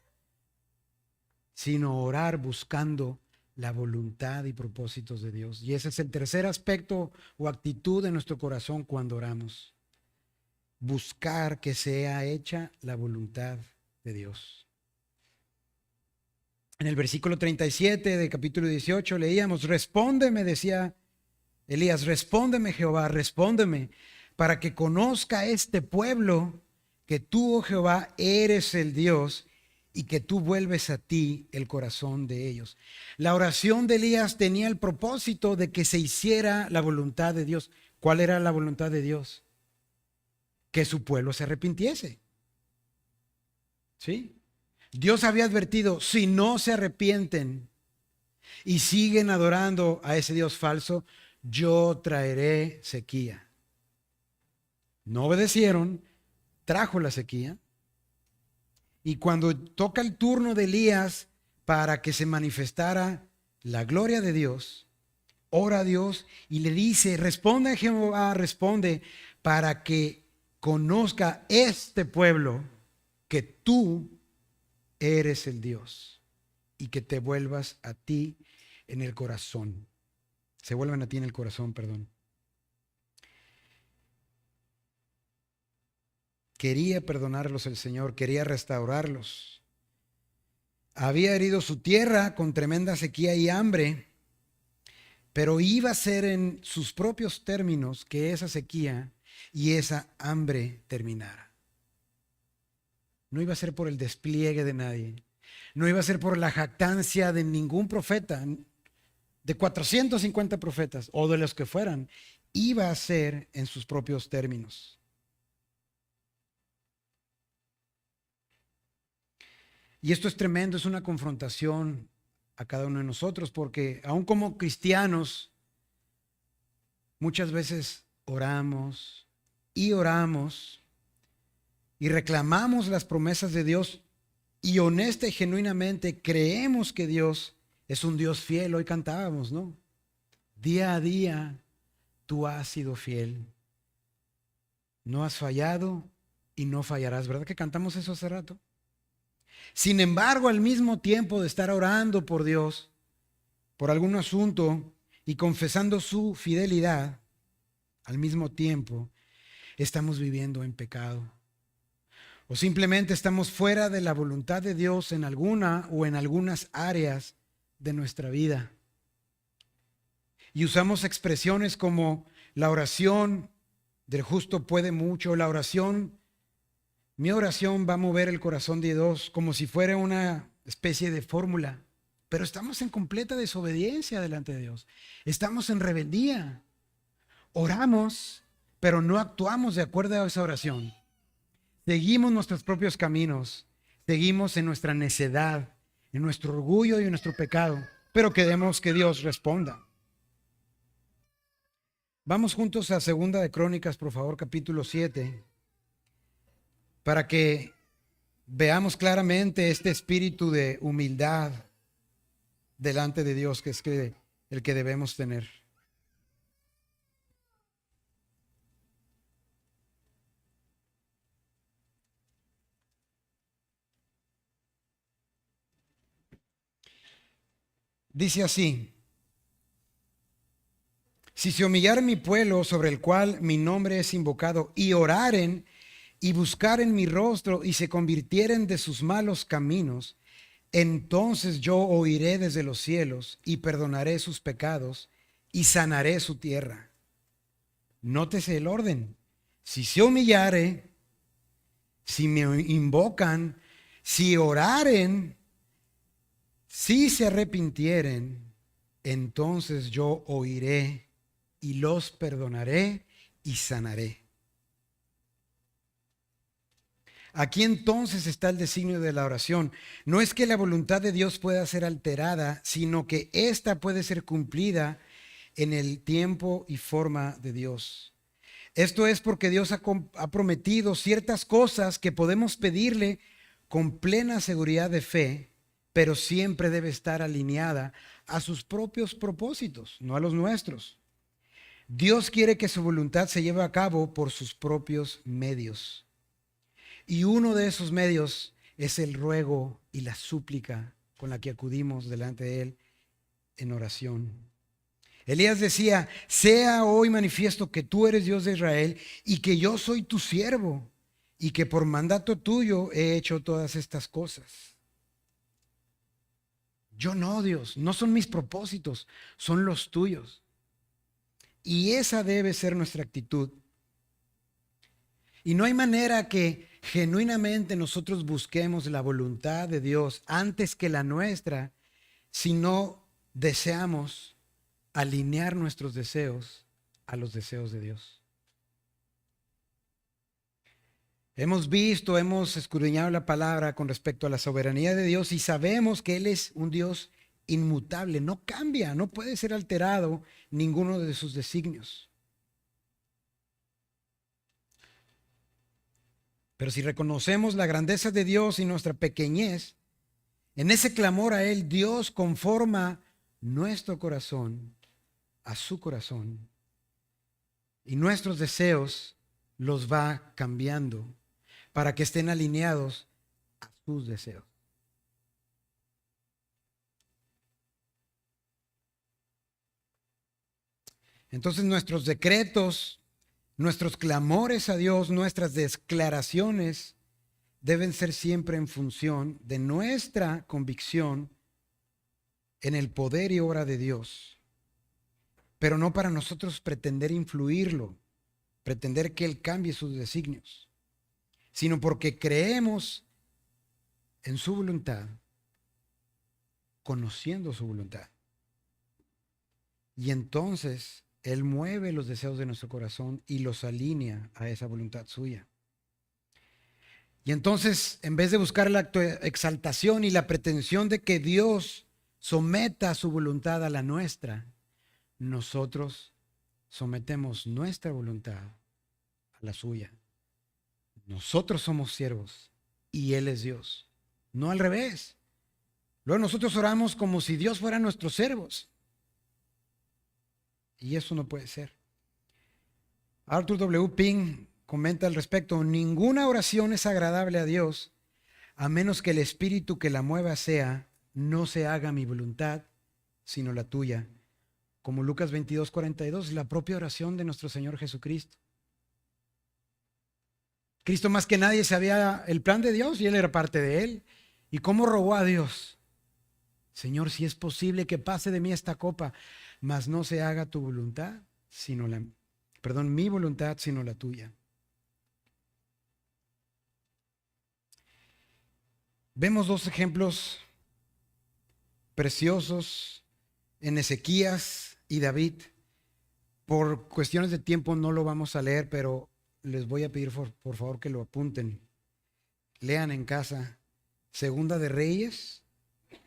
sino orar buscando la voluntad y propósitos de Dios. Y ese es el tercer aspecto o actitud de nuestro corazón cuando oramos. Buscar que sea hecha la voluntad de Dios. En el versículo 37 del capítulo 18 leíamos, respóndeme, decía Elías, respóndeme Jehová, respóndeme, para que conozca este pueblo que tú, oh Jehová, eres el Dios y que tú vuelves a ti el corazón de ellos. La oración de Elías tenía el propósito de que se hiciera la voluntad de Dios. ¿Cuál era la voluntad de Dios? Que su pueblo se arrepintiese. ¿Sí? Dios había advertido, si no se arrepienten y siguen adorando a ese Dios falso, yo traeré sequía. No obedecieron, trajo la sequía. Y cuando toca el turno de Elías para que se manifestara la gloria de Dios, ora a Dios y le dice, responde Jehová, responde, para que conozca este pueblo que tú eres el Dios y que te vuelvas a ti en el corazón. Se vuelvan a ti en el corazón, perdón. Quería perdonarlos el Señor, quería restaurarlos. Había herido su tierra con tremenda sequía y hambre, pero iba a ser en sus propios términos que esa sequía y esa hambre terminara. No iba a ser por el despliegue de nadie, no iba a ser por la jactancia de ningún profeta, de 450 profetas o de los que fueran, iba a ser en sus propios términos. Y esto es tremendo, es una confrontación a cada uno de nosotros, porque aun como cristianos, muchas veces oramos y reclamamos las promesas de Dios y honesta y genuinamente creemos que Dios es un Dios fiel. Hoy cantábamos, ¿no? Día a día tú has sido fiel. No has fallado y no fallarás. ¿Verdad que cantamos eso hace rato? Sin embargo, al mismo tiempo de estar orando por Dios, por algún asunto y confesando su fidelidad, al mismo tiempo estamos viviendo en pecado. O simplemente estamos fuera de la voluntad de Dios en alguna o en algunas áreas de nuestra vida. Y usamos expresiones como la oración del justo puede mucho, la oración, mi oración va a mover el corazón de Dios, como si fuera una especie de fórmula. Pero estamos en completa desobediencia delante de Dios. Estamos en rebeldía. Oramos, pero no actuamos de acuerdo a esa oración. Seguimos nuestros propios caminos. Seguimos en nuestra necedad, en nuestro orgullo y en nuestro pecado. Pero queremos que Dios responda. Vamos juntos a Segunda de Crónicas, por favor, capítulo 7, para que veamos claramente este espíritu de humildad delante de Dios, que es el que debemos tener. Dice así: si se humillare mi pueblo sobre el cual mi nombre es invocado, y oraren y buscaren mi rostro y se convirtieren de sus malos caminos, entonces yo oiré desde los cielos y perdonaré sus pecados y sanaré su tierra. Nótese el orden. Si se humillare, si me invocan, si oraren, si se arrepintieren, entonces yo oiré y los perdonaré y sanaré. Aquí entonces está el designio de la oración. No es que la voluntad de Dios pueda ser alterada, sino que ésta puede ser cumplida en el tiempo y forma de Dios. Esto es porque Dios ha prometido ciertas cosas que podemos pedirle con plena seguridad de fe, pero siempre debe estar alineada a sus propios propósitos, no a los nuestros. Dios quiere que su voluntad se lleve a cabo por sus propios medios. Y uno de esos medios es el ruego y la súplica con la que acudimos delante de Él en oración. Elías decía: sea hoy manifiesto que tú eres Dios de Israel y que yo soy tu siervo y que por mandato tuyo he hecho todas estas cosas. Yo no, Dios, no son mis propósitos, son los tuyos. Y esa debe ser nuestra actitud. Y no hay manera que genuinamente nosotros busquemos la voluntad de Dios antes que la nuestra si no deseamos alinear nuestros deseos a los deseos de Dios. Hemos visto, hemos escudriñado la palabra con respecto a la soberanía de Dios y sabemos que Él es un Dios inmutable, no cambia, no puede ser alterado ninguno de sus designios. Pero si reconocemos la grandeza de Dios y nuestra pequeñez, en ese clamor a Él, Dios conforma nuestro corazón a su corazón y nuestros deseos los va cambiando para que estén alineados a sus deseos. Entonces nuestros decretos, nuestros clamores a Dios, nuestras declaraciones deben ser siempre en función de nuestra convicción en el poder y obra de Dios, pero no para nosotros pretender influirlo, pretender que Él cambie sus designios, sino porque creemos en su voluntad, conociendo su voluntad. Y entonces Él mueve los deseos de nuestro corazón y los alinea a esa voluntad suya. Y entonces, en vez de buscar la exaltación y la pretensión de que Dios someta su voluntad a la nuestra, nosotros sometemos nuestra voluntad a la suya. Nosotros somos siervos y Él es Dios, no al revés. Luego nosotros oramos como si Dios fuera nuestros siervos. Y eso no puede ser. Arthur W. Pink comenta al respecto: ninguna oración es agradable a Dios a menos que el espíritu que la mueva sea: no se haga mi voluntad, sino la tuya. Como Lucas 22:42, la propia oración de nuestro Señor Jesucristo. Cristo más que nadie sabía el plan de Dios y él era parte de él. ¿Y cómo rogó a Dios? Señor, si es posible que pase de mí esta copa, mas no se haga tu voluntad, sino mi voluntad, sino la tuya. Vemos dos ejemplos preciosos en Ezequías y David. Por cuestiones de tiempo no lo vamos a leer, pero les voy a pedir por favor que lo apunten. Lean en casa Segunda de Reyes,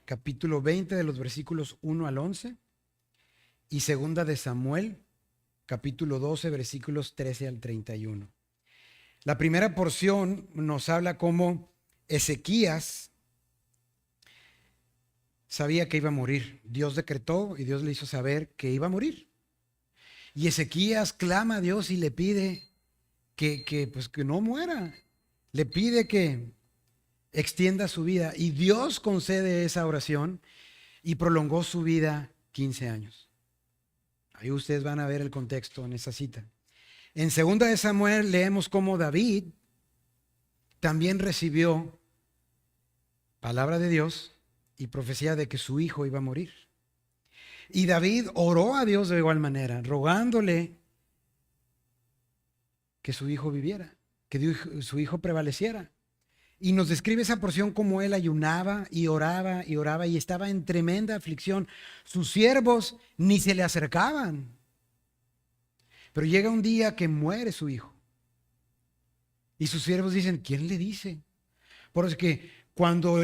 capítulo 20 de los versículos 1 al 11 y Segunda de Samuel, capítulo 12, versículos 13 al 31. La primera porción nos habla cómo Ezequías sabía que iba a morir. Dios decretó y Dios le hizo saber que iba a morir. Y Ezequías clama a Dios y le pide que no muera. Le pide que extienda su vida. Y Dios concede esa oración y prolongó su vida 15 años. Ahí ustedes van a ver el contexto en esa cita. En 2 de Samuel leemos cómo David también recibió palabra de Dios y profecía de que su hijo iba a morir. Y David oró a Dios de igual manera, rogándole que su hijo viviera, que su hijo prevaleciera. Y nos describe esa porción como él ayunaba y oraba y estaba en tremenda aflicción. Sus siervos ni se le acercaban. Pero llega un día que muere su hijo. Y sus siervos dicen, ¿quién le dice? Porque cuando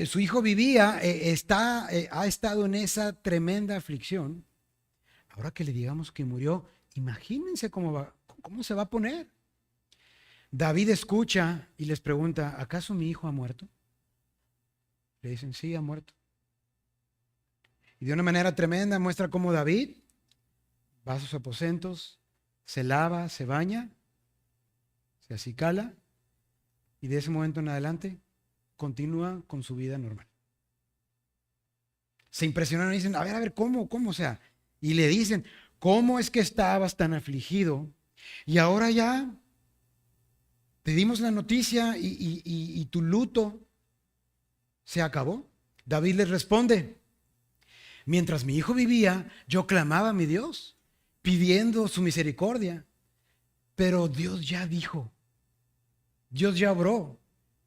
su hijo vivía, ha estado en esa tremenda aflicción. Ahora que le digamos que murió, imagínense cómo se va a poner. David escucha y les pregunta, ¿acaso mi hijo ha muerto? Le dicen, sí, ha muerto. Y de una manera tremenda muestra cómo David va a sus aposentos, se lava, se baña, se acicala y de ese momento en adelante continúa con su vida normal. Se impresionaron y dicen, a ver, ¿cómo? O sea, y le dicen, ¿cómo es que estabas tan afligido? Y ahora ya te dimos la noticia y tu luto se acabó. David les responde, mientras mi hijo vivía, yo clamaba a mi Dios, pidiendo su misericordia. Pero Dios ya dijo, Dios ya obró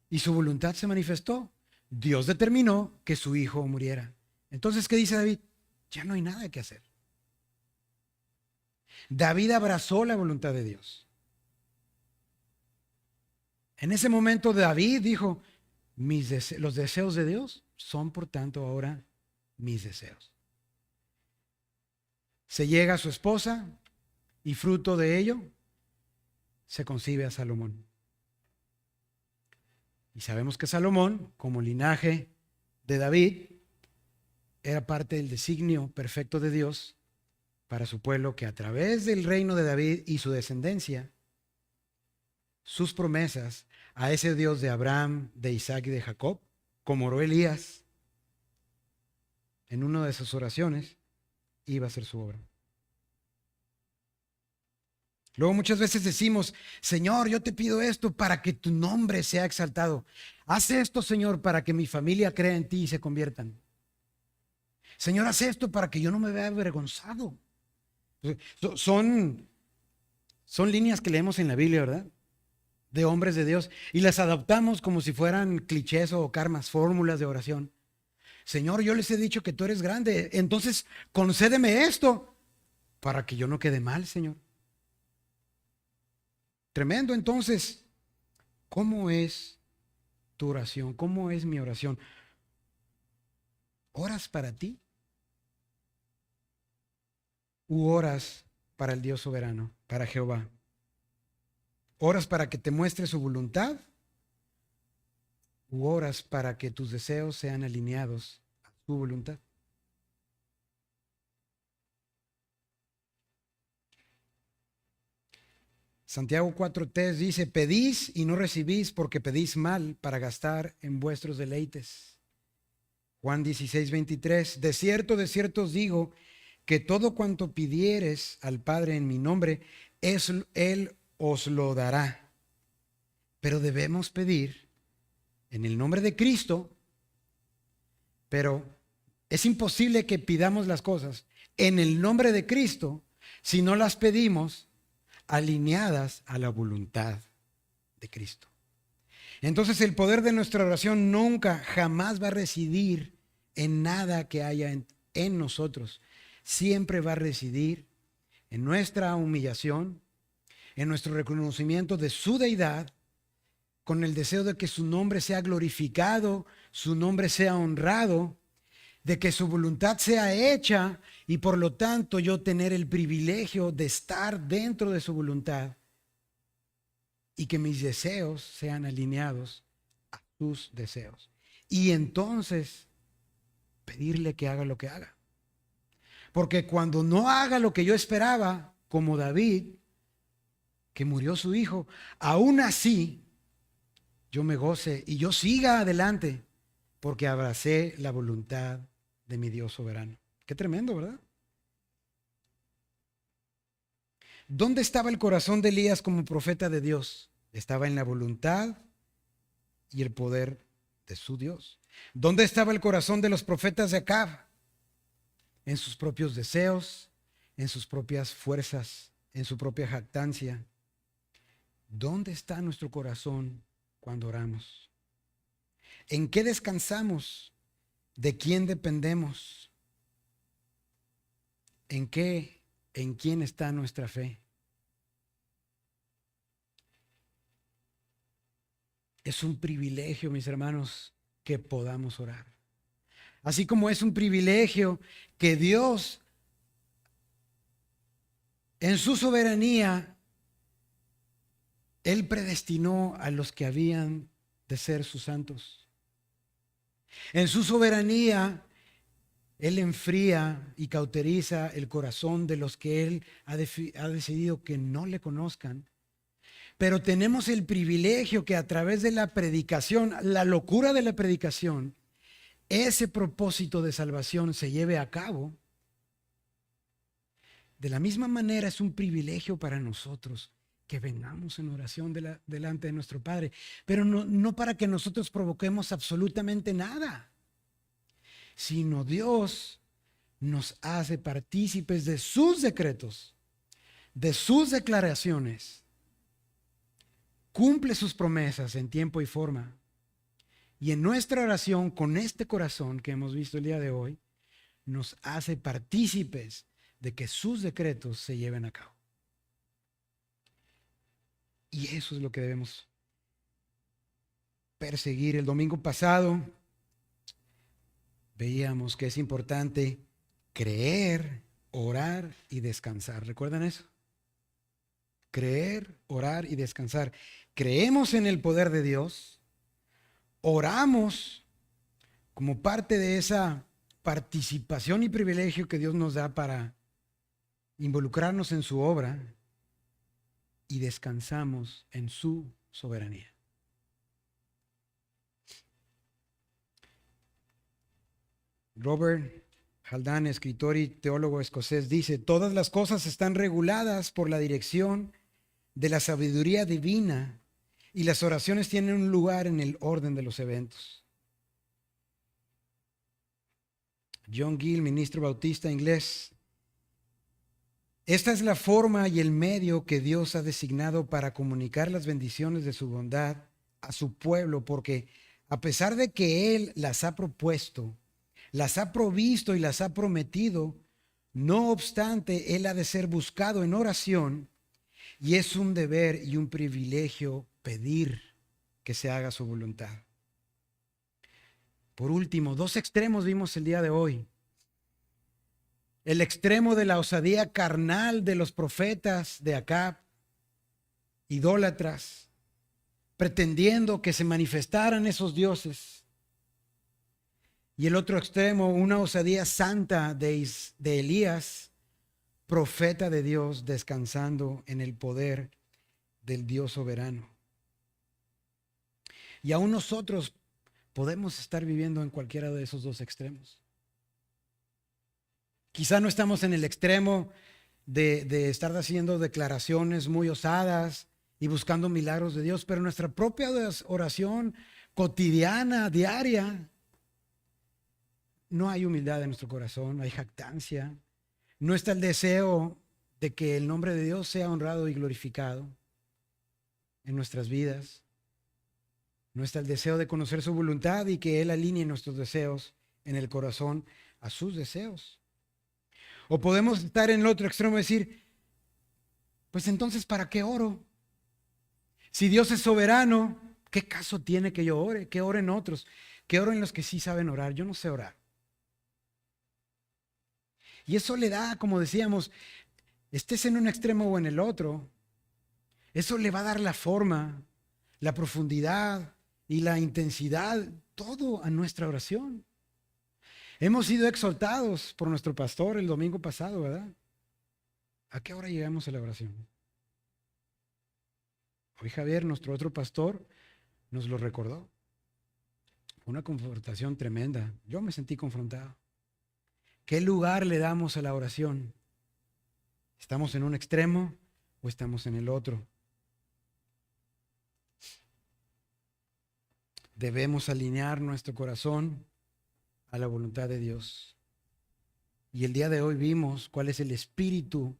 y su voluntad se manifestó. Dios determinó que su hijo muriera. Entonces, ¿qué dice David? Ya no hay nada que hacer. David abrazó la voluntad de Dios. En ese momento David dijo, los deseos de Dios son por tanto ahora mis deseos. Se llega a su esposa y fruto de ello se concibe a Salomón. Y sabemos que Salomón, como linaje de David, era parte del designio perfecto de Dios para su pueblo, que a través del reino de David y su descendencia, sus promesas a ese Dios de Abraham, de Isaac y de Jacob, como oró Elías en una de sus oraciones, iba a ser su obra. Luego muchas veces decimos, Señor, yo te pido esto para que tu nombre sea exaltado. Haz esto, Señor, para que mi familia crea en ti y se conviertan. Señor, haz esto para que yo no me vea avergonzado. Son líneas que leemos en la Biblia, ¿verdad? De hombres de Dios y las adoptamos como si fueran clichés o karmas, fórmulas de oración. Señor, yo les he dicho que tú eres grande, entonces concédeme esto para que yo no quede mal, Señor. Tremendo. Entonces, ¿cómo es tu oración? ¿Cómo es mi oración? ¿Oras para ti? ¿U oras para el Dios soberano, para Jehová? ¿Oras para que te muestre su voluntad? ¿U oras para que tus deseos sean alineados a su voluntad? Santiago 4:3 dice, pedís y no recibís porque pedís mal para gastar en vuestros deleites. Juan 16:23, de cierto os digo que todo cuanto pidieres al Padre en mi nombre, Él os lo dará. pero debemos pedir en el nombre de Cristo, pero es imposible que pidamos las cosas en el nombre de Cristo si no las pedimos alineadas a la voluntad de Cristo. Entonces el poder de nuestra oración nunca, jamás va a residir en nada que haya en nosotros. Siempre va a residir en nuestra humillación, en nuestro reconocimiento de su deidad, con el deseo de que su nombre sea glorificado, su nombre sea honrado, de que su voluntad sea hecha y por lo tanto yo tener el privilegio de estar dentro de su voluntad y que mis deseos sean alineados a sus deseos. Y entonces pedirle que haga lo que haga. Porque cuando no haga lo que yo esperaba, como David, que murió su hijo, aún así yo me goce y yo siga adelante porque abracé la voluntad de mi Dios soberano. Qué tremendo, ¿verdad? ¿Dónde estaba el corazón de Elías como profeta de Dios? Estaba en la voluntad y el poder de su Dios. ¿Dónde estaba el corazón de los profetas de Acab? En sus propios deseos, en sus propias fuerzas, en su propia jactancia. ¿Dónde está nuestro corazón cuando oramos? ¿En qué descansamos? ¿De quién dependemos? ¿En quién está nuestra fe? Es un privilegio, mis hermanos, que podamos orar. Así como es un privilegio que Dios, en su soberanía, Él predestinó a los que habían de ser sus santos. En su soberanía, Él enfría y cauteriza el corazón de los que Él ha decidido que no le conozcan. Pero tenemos el privilegio que a través de la predicación, la locura de la predicación, ese propósito de salvación se lleve a cabo. De la misma manera es un privilegio para nosotros que vengamos en oración delante de nuestro Padre, pero no para que nosotros provoquemos absolutamente nada, sino Dios nos hace partícipes de sus decretos, de sus declaraciones, cumple sus promesas en tiempo y forma. Y en nuestra oración, con este corazón que hemos visto el día de hoy, nos hace partícipes de que sus decretos se lleven a cabo. Y eso es lo que debemos perseguir. El domingo pasado veíamos que es importante creer, orar y descansar. ¿Recuerdan eso? Creer, orar y descansar. Creemos en el poder de Dios. Oramos como parte de esa participación y privilegio que Dios nos da para involucrarnos en su obra y descansamos en su soberanía. Robert Haldane, escritor y teólogo escocés, dice: todas las cosas están reguladas por la dirección de la sabiduría divina y las oraciones tienen un lugar en el orden de los eventos. John Gill, ministro bautista inglés: esta es la forma y el medio que Dios ha designado para comunicar las bendiciones de su bondad a su pueblo, porque a pesar de que Él las ha propuesto, las ha provisto y las ha prometido, no obstante, Él ha de ser buscado en oración y es un deber y un privilegio pedir que se haga su voluntad. Por último, dos extremos vimos el día de hoy. El extremo de la osadía carnal de los profetas de Acab, idólatras, pretendiendo que se manifestaran esos dioses. Y el otro extremo, una osadía santa de Elías, profeta de Dios, descansando en el poder del Dios soberano. Y aún nosotros podemos estar viviendo en cualquiera de esos dos extremos. Quizá no estamos en el extremo de estar haciendo declaraciones muy osadas y buscando milagros de Dios, pero nuestra propia oración cotidiana, diaria, no hay humildad en nuestro corazón, no hay jactancia, no está el deseo de que el nombre de Dios sea honrado y glorificado en nuestras vidas. No está el deseo de conocer su voluntad y que Él alinee nuestros deseos en el corazón a sus deseos. O podemos estar en el otro extremo y decir, pues entonces, ¿para qué oro? Si Dios es soberano, ¿qué caso tiene que yo ore? Que oren otros, que oren los que sí saben orar. Yo no sé orar. Y eso le da, como decíamos, estés en un extremo o en el otro, eso le va a dar la forma, la profundidad y la intensidad, todo a nuestra oración. Hemos sido exaltados por nuestro pastor el domingo pasado, ¿verdad? ¿A qué hora llegamos a la oración? Hoy Javier, nuestro otro pastor, nos lo recordó. Una confrontación tremenda. Yo me sentí confrontado. ¿Qué lugar le damos a la oración? ¿Estamos en un extremo o estamos en el otro? Debemos alinear nuestro corazón a la voluntad de Dios. Y el día de hoy vimos cuál es el espíritu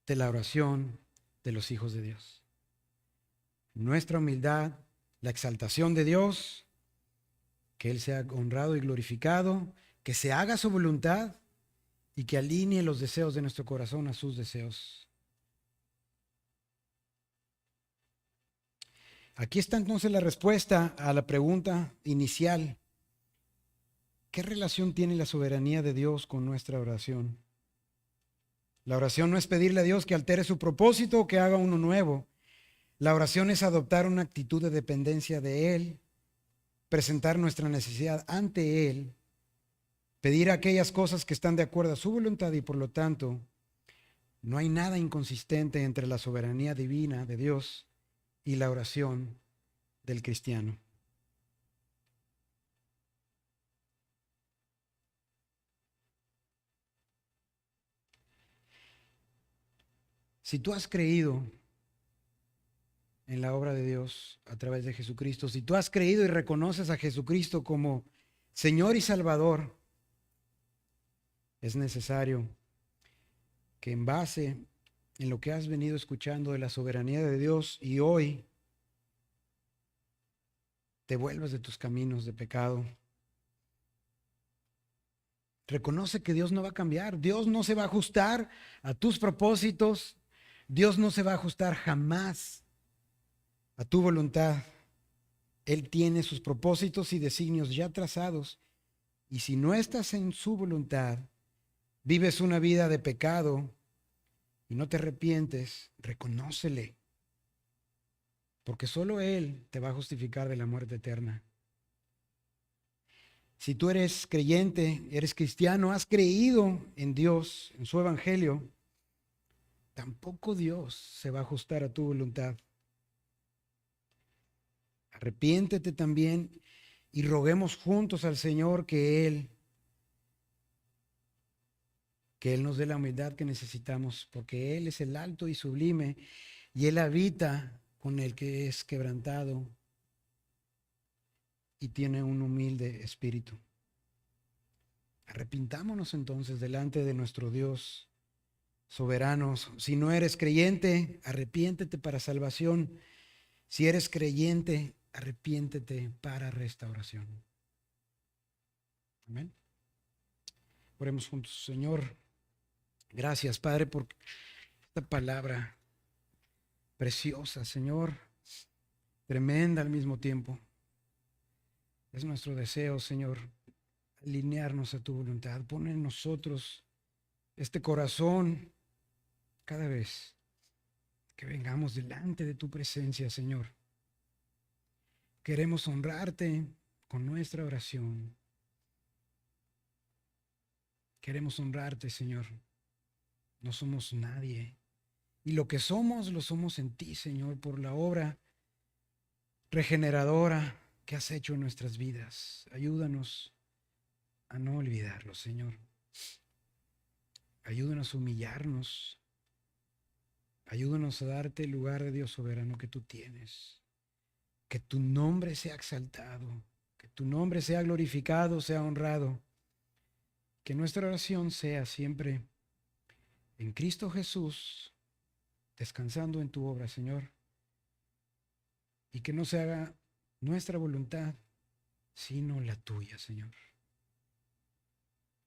de la oración de los hijos de Dios. Nuestra humildad, la exaltación de Dios, que Él sea honrado y glorificado, que se haga su voluntad y que alinee los deseos de nuestro corazón a sus deseos. Aquí está entonces la respuesta a la pregunta inicial. ¿Qué relación tiene la soberanía de Dios con nuestra oración? La oración no es pedirle a Dios que altere su propósito o que haga uno nuevo. La oración es adoptar una actitud de dependencia de Él, presentar nuestra necesidad ante Él, pedir aquellas cosas que están de acuerdo a su voluntad y por lo tanto no hay nada inconsistente entre la soberanía divina de Dios y la oración del cristiano. Si tú has creído en la obra de Dios a través de Jesucristo, si tú has creído y reconoces a Jesucristo como Señor y Salvador, es necesario que en base en lo que has venido escuchando de la soberanía de Dios y hoy te vuelvas de tus caminos de pecado. Reconoce que Dios no va a cambiar, Dios no se va a ajustar a tus propósitos, Dios no se va a ajustar jamás a tu voluntad. Él tiene sus propósitos y designios ya trazados y si no estás en su voluntad, vives una vida de pecado y no te arrepientes, reconócele, porque solo Él te va a justificar de la muerte eterna. Si tú eres creyente, eres cristiano, has creído en Dios, en su evangelio, tampoco Dios se va a ajustar a tu voluntad. Arrepiéntete también y roguemos juntos al Señor que Él nos dé la humildad que necesitamos, porque Él es el alto y sublime y Él habita con el que es quebrantado y tiene un humilde espíritu. Arrepintámonos entonces delante de nuestro Dios soberano. Si no eres creyente, arrepiéntete para salvación. Si eres creyente, arrepiéntete para restauración. Amén. Oremos juntos. Señor, gracias, Padre, por esta palabra preciosa, Señor, tremenda al mismo tiempo. Es nuestro deseo, Señor, alinearnos a tu voluntad. Pon en nosotros este corazón cada vez que vengamos delante de tu presencia, Señor. Queremos honrarte con nuestra oración. Queremos honrarte, Señor. No somos nadie. Y lo que somos, lo somos en ti, Señor, por la obra regeneradora que has hecho en nuestras vidas. Ayúdanos a no olvidarlo, Señor. Ayúdanos a humillarnos. Ayúdanos a darte el lugar de Dios soberano que tú tienes. Que tu nombre sea exaltado, que tu nombre sea glorificado, sea honrado. Que nuestra oración sea siempre en Cristo Jesús, descansando en tu obra, Señor. Y que no se haga nuestra voluntad, sino la tuya, Señor.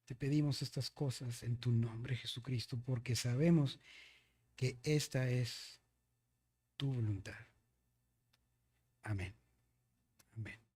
Te pedimos estas cosas en tu nombre, Jesucristo, porque sabemos que esta es tu voluntad. Amén. Amén.